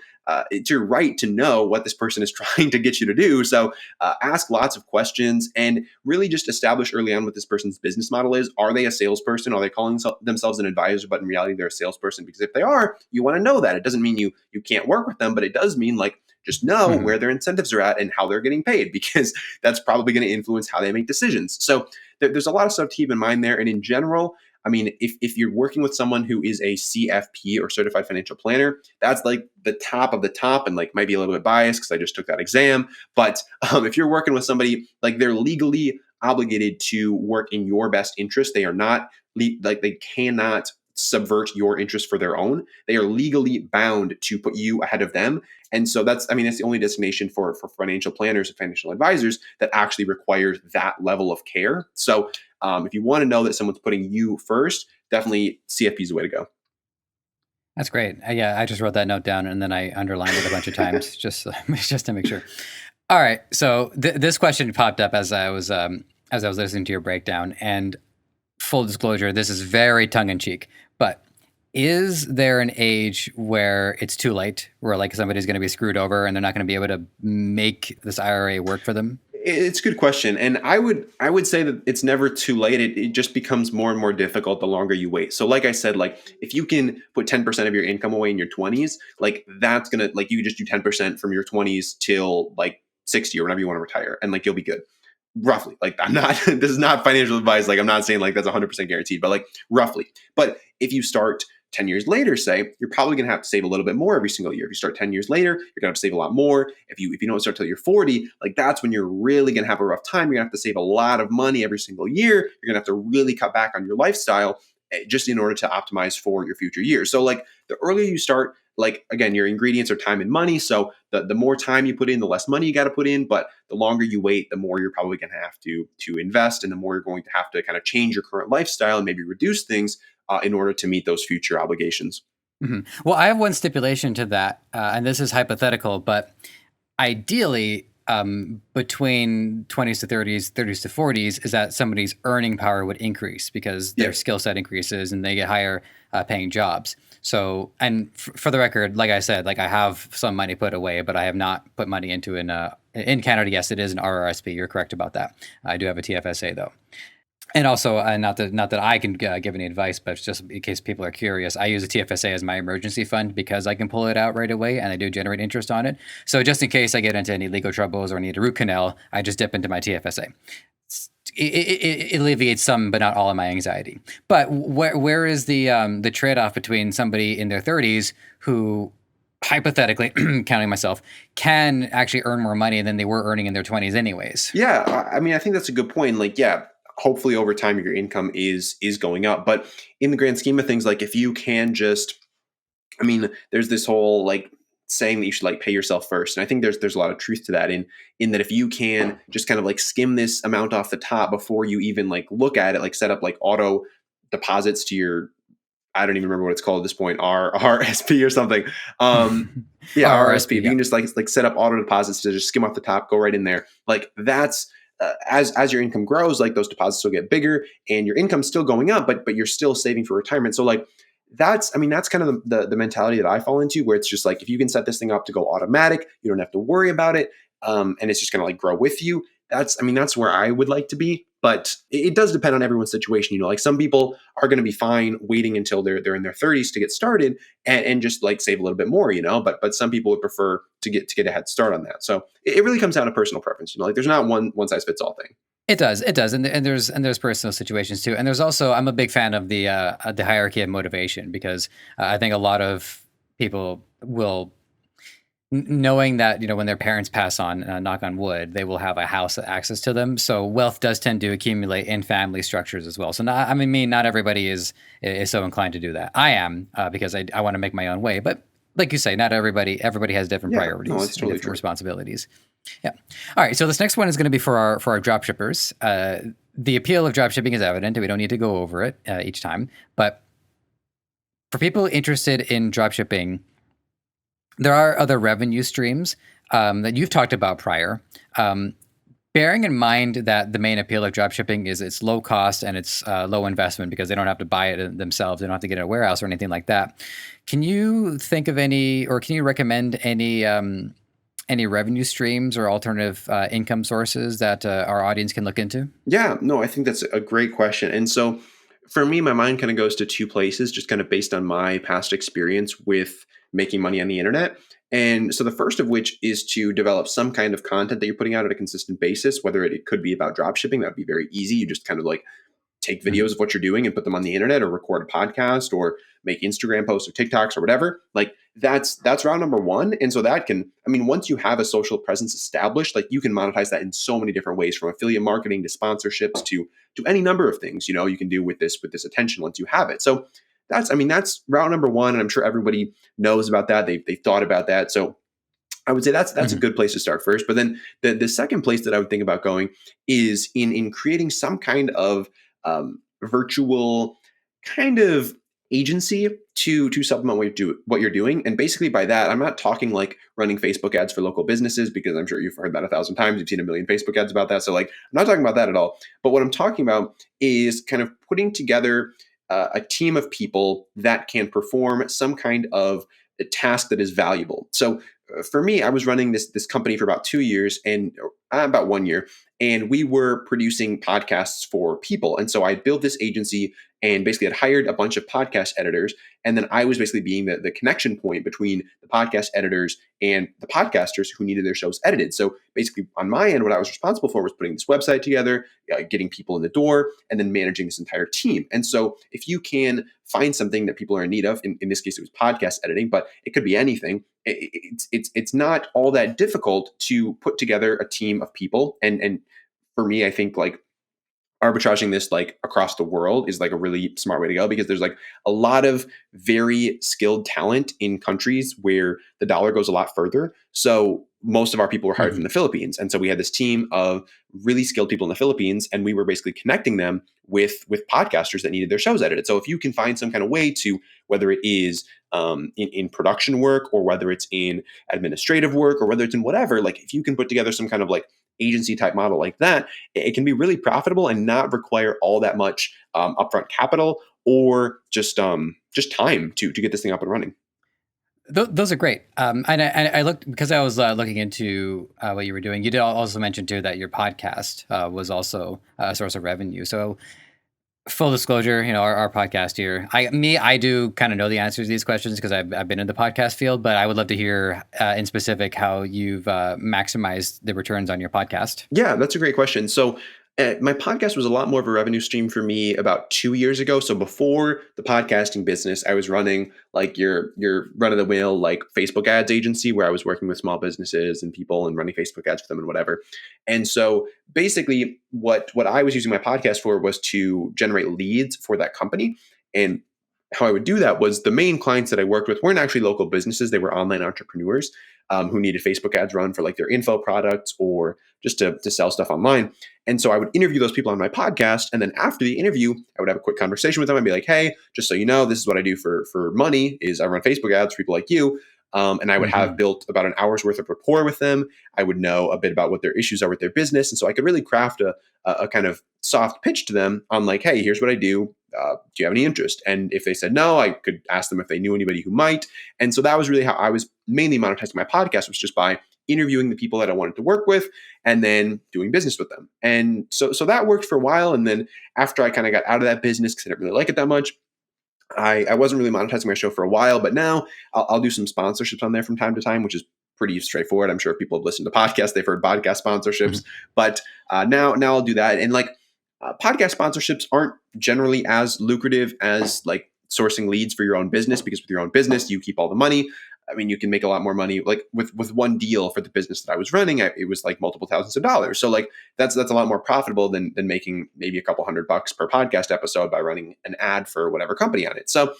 right to know what this person is trying to get you to do. So ask lots of questions and really just establish early on what this person's business model is. Are they a salesperson? Are they calling themselves an advisor, but in reality they're a salesperson? Because if they are, you want to know that. It doesn't mean you can't work with them, but it does mean, like, just know Mhm. where their incentives are at and how they're getting paid, because that's probably going to influence how they make decisions. So there's a lot of stuff to keep in mind there. And in general, I mean, if you're working with someone who is a CFP, or certified financial planner, that's like the top of the top, and like might be a little bit biased because I just took that exam. But if you're working with somebody, like, they're legally obligated to work in your best interest. They are not like, they cannot subvert your interest for their own. They are legally bound to put you ahead of them. And so that's the only designation for financial planners and financial advisors that actually requires that level of care. So if you want to know that someone's putting you first, definitely CFP is the way to go. That's great. Yeah, I just wrote that note down and then I underlined it a bunch of times just just to make sure. All right. So this question popped up as I was listening to your breakdown, and full disclosure, this is very tongue in cheek, but is there an age where it's too late, where like somebody's going to be screwed over and they're not going to be able to make this IRA work for them? It's a good question, and I would say that it's never too late. It just becomes more and more difficult the longer you wait. So, like I said, like, if you can put 10% of your income away in your 20s, like, that's gonna, like, you just do 10% from your 20s till like 60 or whenever you want to retire, and like, you'll be good. Roughly, like, I'm not. This is not financial advice. Like, I'm not saying like that's 100% guaranteed, but like, roughly. But if you start 10 years later, say, you're probably going to have to save a little bit more every single year. If you start 10 years later, you're going to have to save a lot more. If you don't start till you're 40, like, that's when you're really going to have a rough time. You're going to have to save a lot of money every single year. You're going to have to really cut back on your lifestyle, just in order to optimize for your future years. So, like, the earlier you start, like, again, your ingredients are time and money. So the more time you put in, the less money you got to put in. But the longer you wait, the more you're probably going to have to invest, and the more you're going to have to kind of change your current lifestyle and maybe reduce things in order to meet those future obligations. Well, I have one stipulation to that, and this is hypothetical, but ideally, between 20s to 30s, 30s to 40s, is that somebody's earning power would increase because Yeah. their skill set increases and they get higher paying jobs. So, and for the record, like I said, like I have some money put away, but I have not put money into in Canada. Yes, it is an RRSP. You're correct about that. I do have a TFSA though. And also, not that I can give any advice, but just in case people are curious, I use a TFSA as my emergency fund because I can pull it out right away, and I do generate interest on it. So just in case I get into any legal troubles or need a root canal, I just dip into my TFSA. It alleviates some, but not all of my anxiety. But where is the trade off between somebody in their 30s who, hypothetically, counting myself, can actually earn more money than they were earning in their 20s anyways? Yeah, I think that's a good point. Like, yeah, hopefully over time your income is going up, but in the grand scheme of things, like, if you can just, there's this whole, like, saying that you should, like, pay yourself first, and I think there's a lot of truth to that. In that, if you can just kind of like skim this amount off the top before you even like look at it, like set up like auto deposits to your, I don't even remember what it's called at this point, RSP or something. Yeah, RRSP. RRSP, If you yeah. can just like set up auto deposits to just skim off the top, go right in there. Like, that's as your income grows, like, those deposits will get bigger, and your income's still going up, but you're still saving for retirement. So, like, that's kind of the mentality that I fall into, where it's just like, if you can set this thing up to go automatic, you don't have to worry about it, and it's just gonna like grow with you. That's where I would like to be. But it does depend on everyone's situation. Like some people are going to be fine waiting until they're in their 30s to get started and just like save a little bit more, but some people would prefer to get a head start on that. So it really comes down to personal preference. Like there's not one size fits all thing. It does, and there's personal situations too, and there's also, I'm a big fan of the hierarchy of motivation, because I think a lot of people will, knowing that when their parents pass on, knock on wood, they will have a house access to them. So wealth does tend to accumulate in family structures as well. So not everybody is so inclined to do that. I am, because I want to make my own way, but like you say, not everybody has different priorities, no, it's totally and different true. responsibilities. Yeah. All right. So this next one is going to be for our drop shippers. The appeal of drop shipping is evident. We don't need to go over it each time. But for people interested in drop shipping, there are other revenue streams that you've talked about prior. Bearing in mind that the main appeal of drop shipping is it's low cost and it's low investment, because they don't have to buy it themselves. They don't have to get a warehouse or anything like that. Can you think of any, or can you recommend any revenue streams or alternative income sources that our audience can look into? Yeah, no, I think that's a great question. And so for me, my mind kind of goes to two places, just kind of based on my past experience with making money on the internet. And so the first of which is to develop some kind of content that you're putting out at a consistent basis, whether it could be about drop shipping. That would be very easy. You just kind of like take videos of what you're doing and put them on the internet, or record a podcast, or make Instagram posts or TikToks or whatever. Like that's route number one. And so that can, once you have a social presence established, like you can monetize that in so many different ways, from affiliate marketing to sponsorships to any number of things, you can do with this attention once you have it. So that's route number one. And I'm sure everybody knows about that. They've thought about that. So I would say that's a good place to start first. But then the second place that I would think about going is in creating some kind of virtual kind of agency to supplement what you're doing. And basically by that, I'm not talking like running Facebook ads for local businesses, because I'm sure you've heard that 1,000 times. You've seen a million Facebook ads about that. So like, I'm not talking about that at all. But what I'm talking about is kind of putting together a team of people that can perform some kind of a task that is valuable. So for me, I was running this company for about 2 years and about 1 year, and we were producing podcasts for people. And so I built this agency and basically had hired a bunch of podcast editors. And then I was basically being the connection point between the podcast editors and the podcasters who needed their shows edited. So basically on my end, what I was responsible for was putting this website together, getting people in the door, and then managing this entire team. And so if you can find something that people are in need of, in this case, it was podcast editing, but it could be anything. It's not all that difficult to put together a team of people. And for me, I think like arbitraging this like across the world is like a really smart way to go, because there's like a lot of very skilled talent in countries where the dollar goes a lot further. So most of our people were hired from the Philippines. And so we had this team of really skilled people in the Philippines, and we were basically connecting them with podcasters that needed their shows edited. So if you can find some kind of way to, whether it is in production work, or whether it's in administrative work, or whether it's in whatever, like if you can put together some kind of like agency type model like that, it can be really profitable and not require all that much upfront capital, or just time to get this thing up and running. Those are great. And I looked, because I was looking into what you were doing. You did also mention too that your podcast was also a source of revenue. So full disclosure, our podcast here, I do kind of know the answers to these questions, because I've been in the podcast field, but I would love to hear in specific how you've maximized the returns on your podcast. Yeah, that's a great question. So my podcast was a lot more of a revenue stream for me about 2 years ago. So before the podcasting business, I was running like your run-of-the-mill like Facebook ads agency, where I was working with small businesses and people and running Facebook ads for them and whatever. And so basically what I was using my podcast for was to generate leads for that company. And how I would do that was, the main clients that I worked with weren't actually local businesses. They were online entrepreneurs who needed Facebook ads run for like their info products, or just to sell stuff online. And so I would interview those people on my podcast. And then after the interview, I would have a quick conversation with them and be like, hey, just so you know, this is what I do for money, is I run Facebook ads for people like you. And I would have built about an hour's worth of rapport with them. I would know a bit about what their issues are with their business. And so I could really craft a kind of soft pitch to them on like, hey, here's what I do. Do you have any interest? And if they said no, I could ask them if they knew anybody who might. And so that was really how I was mainly monetizing my podcast, was just by interviewing the people that I wanted to work with and then doing business with them. And so that worked for a while. And then after I kind of got out of that business because I didn't really like it that much, I wasn't really monetizing my show for a while, but now I'll do some sponsorships on there from time to time, which is pretty straightforward. I'm sure if people have listened to podcasts, they've heard podcast sponsorships, but now I'll do that. And like podcast sponsorships aren't generally as lucrative as like sourcing leads for your own business, because with your own business, you keep all the money. I mean, you can make a lot more money. Like with one deal for the business that I was running, it was like multiple thousands of dollars. So like that's a lot more profitable than making maybe a couple $100 per podcast episode by running an ad for whatever company on it. So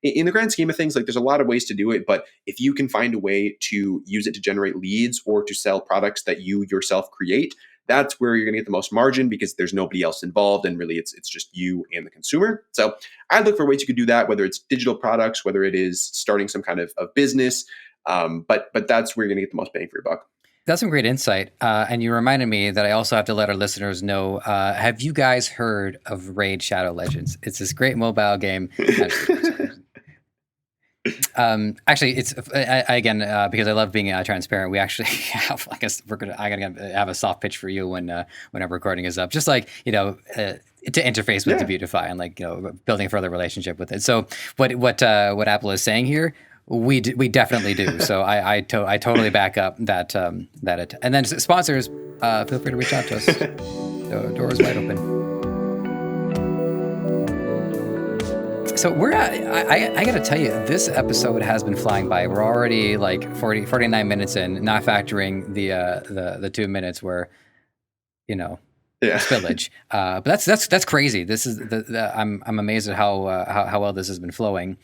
in the grand scheme of things, like there's a lot of ways to do it, but if you can find a way to use it to generate leads or to sell products that you yourself create, that's where you're going to get the most margin, because there's nobody else involved and really it's just you and the consumer. So I look for ways you could do that, whether it's digital products, whether it is starting some kind of business, but that's where you're going to get the most bang for your buck. That's some great insight. And you reminded me that I also have to let our listeners know, have you guys heard of Raid Shadow Legends? It's this great mobile game. Actually, it's again because I love being transparent. We actually have, I guess I'm gonna have a soft pitch for you when our recording is up. Just like to interface with Debutify and like building a further relationship with it. So what Apple is saying here, we definitely do. So I totally back up that and then sponsors, feel free to reach out to us. The door is wide open. So we're at, I got to tell you, this episode has been flying by. We're already like 49 minutes in, not factoring the 2 minutes where, spillage. But that's crazy. This is I'm amazed at how well this has been flowing.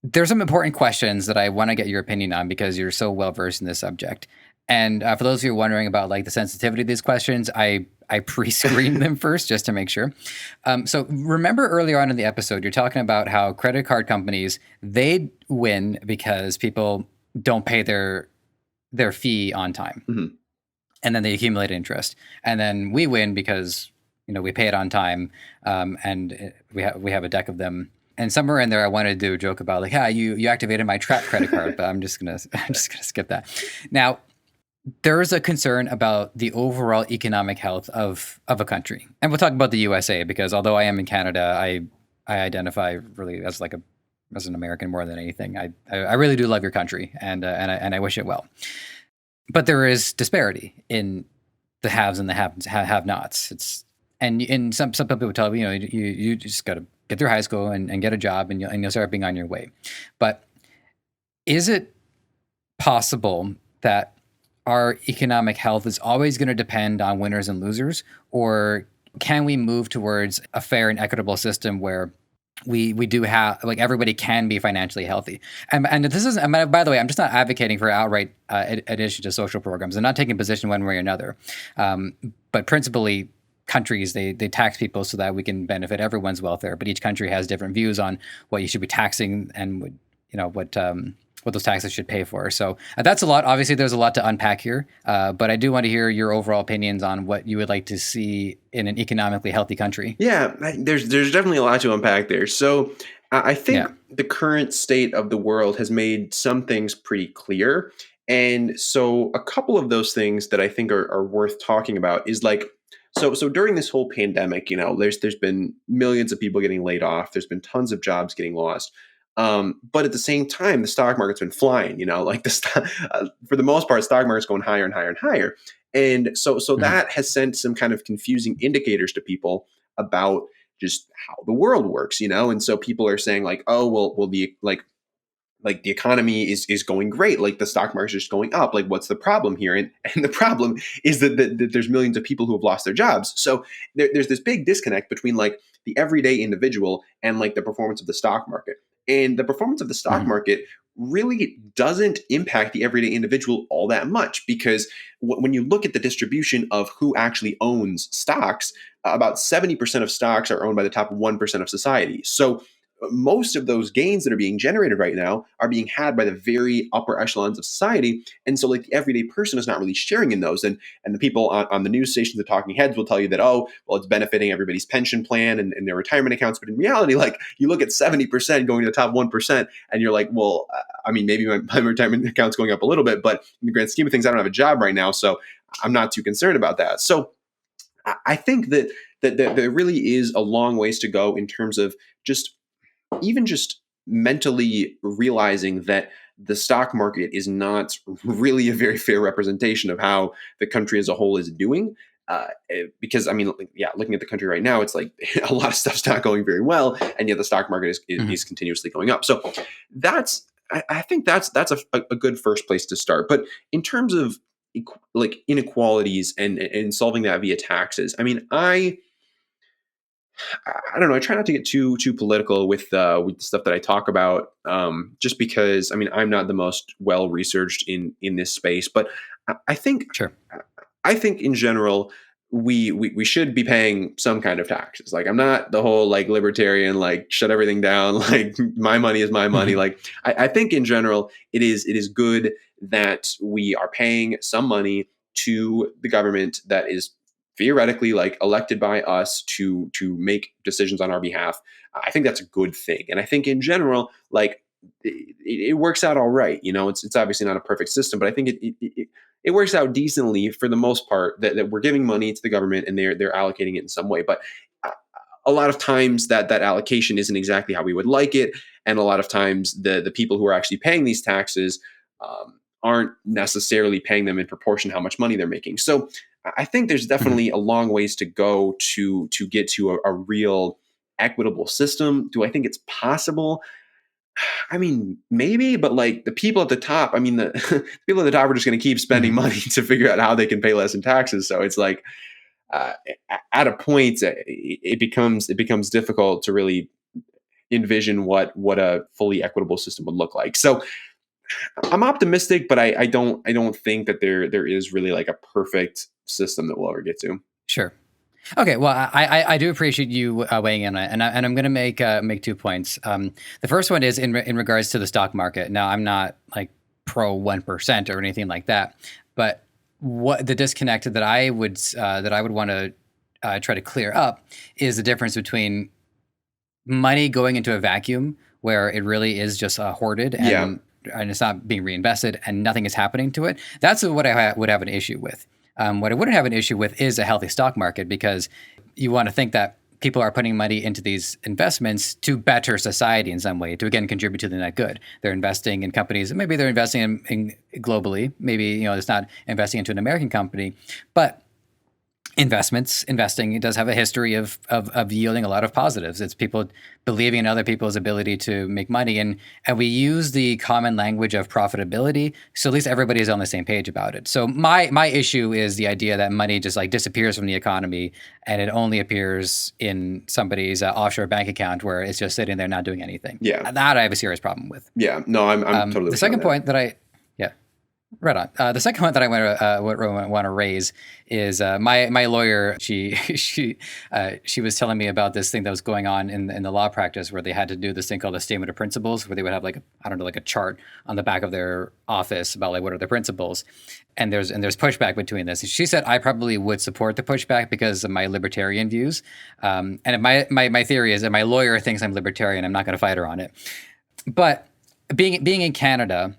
There's some important questions that I want to get your opinion on because you're so well versed in this subject. And for those of you wondering about like the sensitivity of these questions, I pre-screened them first just to make sure. So remember earlier on in the episode, you're talking about how credit card companies, they win because people don't pay their fee on time. Mm-hmm. And then they accumulate interest. And then we win because, we pay it on time and we have a deck of them. And somewhere in there, I wanted to do a joke about like, you activated my trap credit card, but I'm just gonna skip that. Now, there is a concern about the overall economic health of a country. And we'll talk about the USA because although I am in Canada, I identify really as as an American more than anything. I really do love your country and I wish it well. But there is disparity in the haves and the have-nots. And some people tell you, you just got to get through high school and get a job and you'll start being on your way. But is it possible that our economic health is always going to depend on winners and losers, or can we move towards a fair and equitable system where we do have like everybody can be financially healthy? And this is, by the way, I'm just not advocating for outright addition to social programs. I'm not taking a position one way or another, but principally countries they tax people so that we can benefit everyone's welfare. But each country has different views on what you should be taxing and what those taxes should pay for. So that's a lot. Obviously, there's a lot to unpack here, but I do want to hear your overall opinions on what you would like to see in an economically healthy country. Yeah, there's definitely a lot to unpack there. So I think the current state of the world has made some things pretty clear. And so a couple of those things that I think are worth talking about is like, so during this whole pandemic, there's been millions of people getting laid off. There's been tons of jobs getting lost. But at the same time, the stock market's been flying, like for the most part, stock market's going higher and higher and higher. And so that has sent some kind of confusing indicators to people about just how the world works, and so people are saying like, oh, well, the economy is going great. Like the stock market's just going up. Like what's the problem here? And the problem is that there's millions of people who have lost their jobs. So there's this big disconnect between like the everyday individual and like the performance of the stock market. And the performance of the stock market really doesn't impact the everyday individual all that much, because when you look at the distribution of who actually owns stocks, about 70% of stocks are owned by the top 1% of society. So most of those gains that are being generated right now are being had by the very upper echelons of society. And so like the everyday person is not really sharing in those. And the people on the news stations, the talking heads will tell you that, oh, well, it's benefiting everybody's pension plan and their retirement accounts. But in reality, like you look at 70% going to the top 1%, and you're like, well, I mean, maybe my retirement account's going up a little bit, but in the grand scheme of things, I don't have a job right now. So I'm not too concerned about that. So I think that there really is a long ways to go in terms of just even just mentally realizing that the stock market is not really a very fair representation of how the country as a whole is doing. Because I mean, yeah, looking at the country right now, it's like a lot of stuff's not going very well, and yet the stock market is continuously going up. So that's I think that's a good first place to start. But in terms of like inequalities and solving that via taxes, I mean, I don't know. I try not to get too political with the stuff that I talk about, just because I mean I'm not the most well researched in this space. But I think Sure. I think in general we should be paying some kind of taxes. Like I'm not the whole like libertarian like shut everything down like my money is my money. Like I think in general it is good that we are paying some money to the government that is theoretically like elected by us to make decisions on our behalf. I think that's a good thing, and I think in general, like it works out all right. You know, it's obviously not a perfect system, but I think it works out decently for the most part. That we're giving money to the government and they're allocating it in some way, but a lot of times that allocation isn't exactly how we would like it, and a lot of times the people who are actually paying these taxes aren't necessarily paying them in proportion to how much money they're making. So I think there's definitely a long ways to go to get to a real equitable system. Do I think it's possible? I mean, maybe, but like the people at the top, I mean, the people at the top are just going to keep spending money to figure out how they can pay less in taxes. So it's like, uh, at a point, it becomes difficult to really envision what a fully equitable system would look like. So I'm optimistic, but I don't think that there is really like a perfect system that we'll ever get to. Sure. Okay, well, I do appreciate you weighing in on it, and I'm going to make 2 points. The first one is in regards to the stock market. Now, I'm not like pro 1% or anything like that, but what the disconnect that I would want to try to clear up is the difference between money going into a vacuum where it really is just hoarded Yeah, and it's not being reinvested and nothing is happening to it. That's what I would have an issue with. What I wouldn't have an issue with is a healthy stock market, because you want to think that people are putting money into these investments to better society in some way, to again contribute to the net good. They're investing in companies, maybe they're investing in globally, maybe it's not investing into an American company, but investing, it does have a history of yielding a lot of positives. It's people believing in other people's ability to make money, and we use the common language of profitability, so at least everybody is on the same page about it. So my issue is the idea that money just like disappears from the economy and it only appears in somebody's offshore bank account where it's just sitting there not doing anything. yeah, That I have a serious problem with. yeah. No, I'm totally The with you on second that. point that I yeah. Right on. The second point that I want to raise is my lawyer. She was telling me about this thing that was going on in the law practice, where they had to do this thing called a statement of principles, where they would have like I don't know, like a chart on the back of their office about like what are the principles, and there's pushback between this. And she said I probably would support the pushback because of my libertarian views, and if my theory is that my lawyer thinks I'm libertarian, I'm not going to fight her on it. But being in Canada,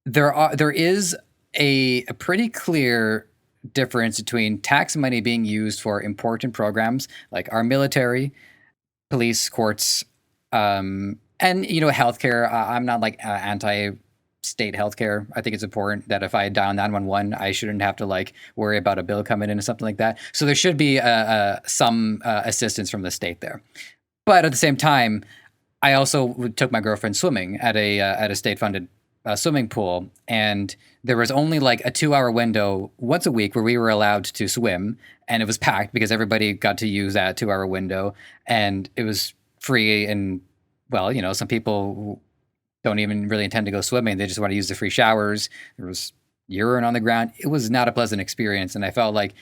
there is a pretty clear difference between tax money being used for important programs like our military, police, courts, and healthcare. I'm not like anti-state healthcare. I think it's important that if I dial 911, I shouldn't have to like worry about a bill coming in or something like that. So there should be some assistance from the state there. But at the same time, I also took my girlfriend swimming at a state-funded swimming pool, and there was only like a 2-hour window once a week where we were allowed to swim, and it was packed because everybody got to use that 2-hour window, and it was free. And well, some people who don't even really intend to go swimming; they just want to use the free showers. There was urine on the ground. It was not a pleasant experience, and I felt like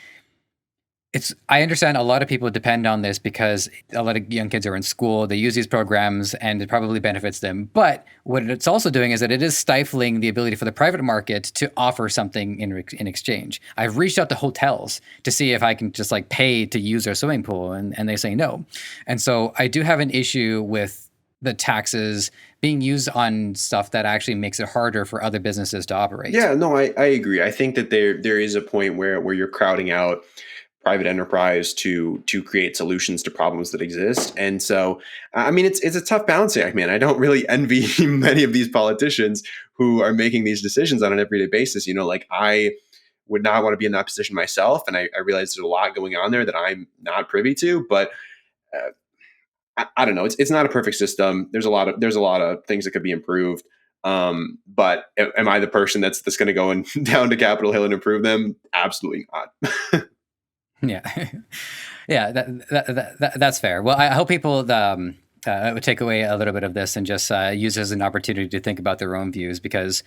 I understand a lot of people depend on this because a lot of young kids are in school, they use these programs, and it probably benefits them. But what it's also doing is that it is stifling the ability for the private market to offer something in exchange. I've reached out to hotels to see if I can just like pay to use their swimming pool, and they say no. And so I do have an issue with the taxes being used on stuff that actually makes it harder for other businesses to operate. Yeah, no, I agree. I think that there is a point where you're crowding out private enterprise to create solutions to problems that exist. And so, I mean, it's a tough balancing act, man. I don't really envy many of these politicians who are making these decisions on an everyday basis. You know, like I would not want to be in that position myself, and I realize there's a lot going on there that I'm not privy to. But uh, I don't know. It's not a perfect system. There's a lot of things that could be improved. But am I the person that's going to go and down to Capitol Hill and improve them? Absolutely not. Yeah, yeah, that's fair. Well, I hope people would take away a little bit of this and just use it as an opportunity to think about their own views. Because,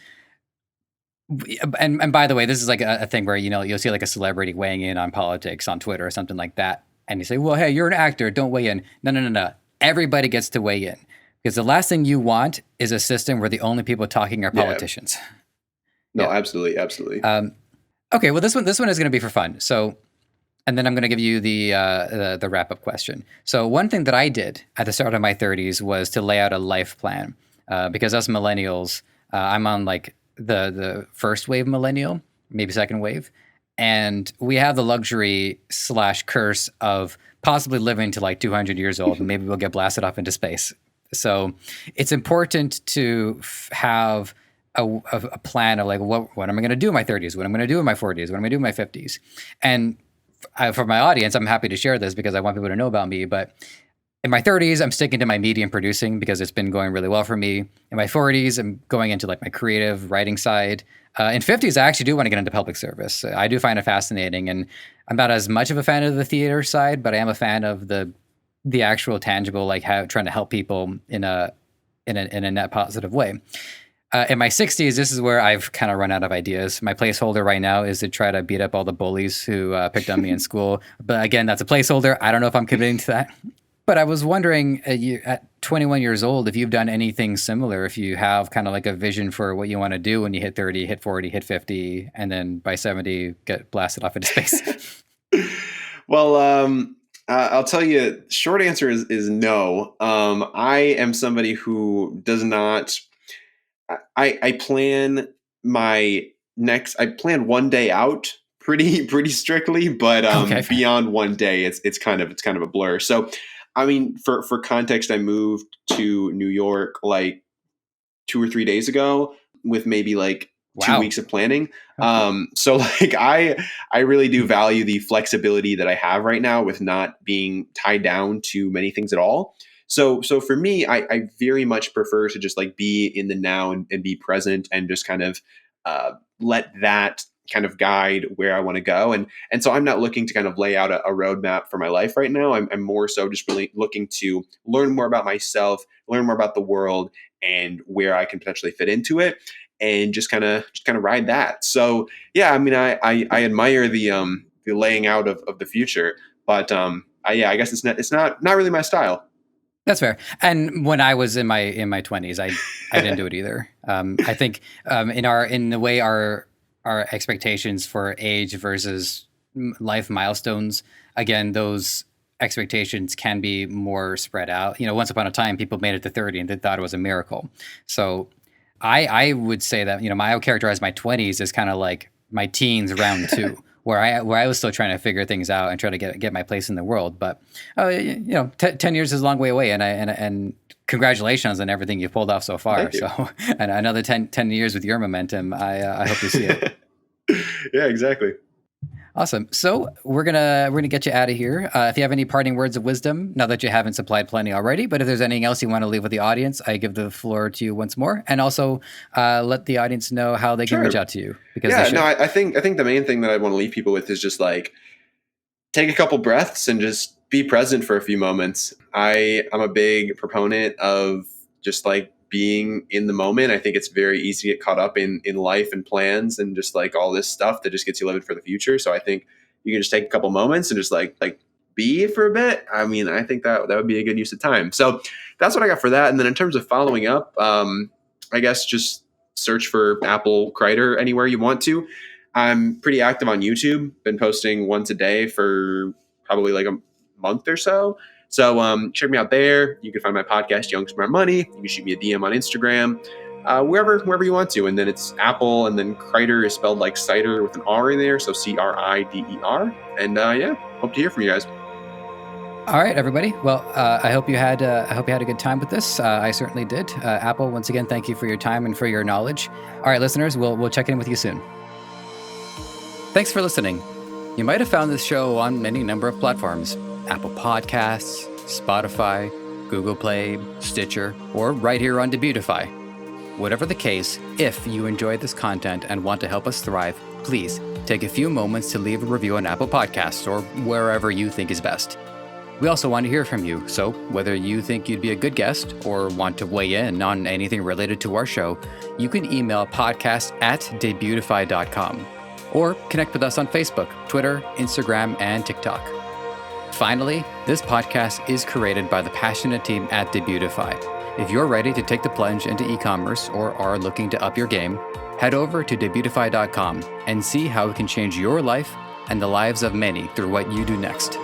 and by the way, this is like a thing where you'll see like a celebrity weighing in on politics on Twitter or something like that, and you say, "Well, hey, you're an actor, don't weigh in." No, no, no, no. Everybody gets to weigh in because the last thing you want is a system where the only people talking are Yeah. politicians. No, Yeah. absolutely, absolutely. Okay, well, this one is going to be for fun. So. And then I'm going to give you the wrap up question. So one thing that I did at the start of my 30s was to lay out a life plan, because us millennials, I'm on like the first wave millennial, maybe second wave, and we have the luxury slash curse of possibly living to like 200 years old, and maybe we'll get blasted off into space. So it's important to have a plan of like what am I going to do in my 30s, what I'm going to do in my 40s, what am I going to do in my 50s, and for my audience, I'm happy to share this because I want people to know about me. But in my 30s, I'm sticking to my medium producing because it's been going really well for me. In my 40s, I'm going into like my creative writing side. In 50s, I actually do want to get into public service. I do find it fascinating, and I'm not as much of a fan of the theater side, but I am a fan of the actual tangible, like how trying to help people in a net positive way. In my 60s, this is where I've kind of run out of ideas. My placeholder right now is to try to beat up all the bullies who picked on me in school. But again, that's a placeholder. I don't know if I'm committing to that. But I was wondering, you, at 21 years old, if you've done anything similar, if you have kind of like a vision for what you want to do when you hit 30, hit 40, hit 50, and then by 70, get blasted off into space. Well, I'll tell you, short answer is no. I am somebody who does not. I plan my I plan one day out pretty strictly, but Okay. beyond one day, it's kind of a blur. So, I mean, for context, I moved to New York like 2 or 3 days ago with maybe like two Wow. weeks of planning. Okay. So like I really do value the flexibility that I have right now with not being tied down to many things at all. So for me, I very much prefer to just like be in the now and be present and just kind of let that kind of guide where I want to go. And so I'm not looking to kind of lay out a roadmap for my life right now. I'm more so just really looking to learn more about myself, learn more about the world, and where I can potentially fit into it, and just kind of ride that. So yeah, I mean, I admire the laying out of the future, but yeah, I guess it's not really my style. That's fair. And when I was in my 20s, I didn't do it either. I think in the way our expectations for age versus life milestones, again, those expectations can be more spread out. Once upon a time, people made it to 30 and they thought it was a miracle. So I would say that I would characterize my 20s as kind of like my teens round two, where I was still trying to figure things out and try to get my place in the world. But 10 years is a long way away, and congratulations on everything you've pulled off so far. Thank you. So and another 10 years with your momentum, I hope to see it. Yeah, exactly. Awesome. So we're gonna get you out of here. If you have any parting words of wisdom, not that you haven't supplied plenty already, but if there's anything else you want to leave with the audience, I give the floor to you once more, and also let the audience know how they can reach Sure. out to you because they Yeah, should. no, I think the main thing that I want to leave people with is just like take a couple breaths and just be present for a few moments. I'm a big proponent of just like being in the moment. I think it's very easy to get caught up in life and plans and just like all this stuff that just gets you living for the future. So I think you can just take a couple moments and just like be for a bit. I mean, I think that would be a good use of time. So that's what I got for that. And then in terms of following up, I guess just search for Apple Crider anywhere you want to. I'm pretty active on YouTube. Been posting once a day for probably like a month or so. So check me out there. You can find my podcast, Young Smart Money. You can shoot me a DM on Instagram, wherever you want to. And then it's Apple, and then Crider is spelled like cider with an R in there, so Crider. And yeah, hope to hear from you guys. All right, everybody. Well, I hope you had a good time with this. I certainly did. Apple, once again, thank you for your time and for your knowledge. All right, listeners, we'll check in with you soon. Thanks for listening. You might have found this show on any number of platforms: Apple Podcasts, Spotify, Google Play, Stitcher, or right here on Debutify. Whatever the case, if you enjoyed this content and want to help us thrive, please take a few moments to leave a review on Apple Podcasts or wherever you think is best. We also want to hear from you, so whether you think you'd be a good guest or want to weigh in on anything related to our show, you can email podcast@debutify.com or connect with us on Facebook, Twitter, Instagram, and TikTok. Finally, this podcast is created by the passionate team at Debutify. If you're ready to take the plunge into e-commerce or are looking to up your game, head over to debutify.com and see how it can change your life and the lives of many through what you do next.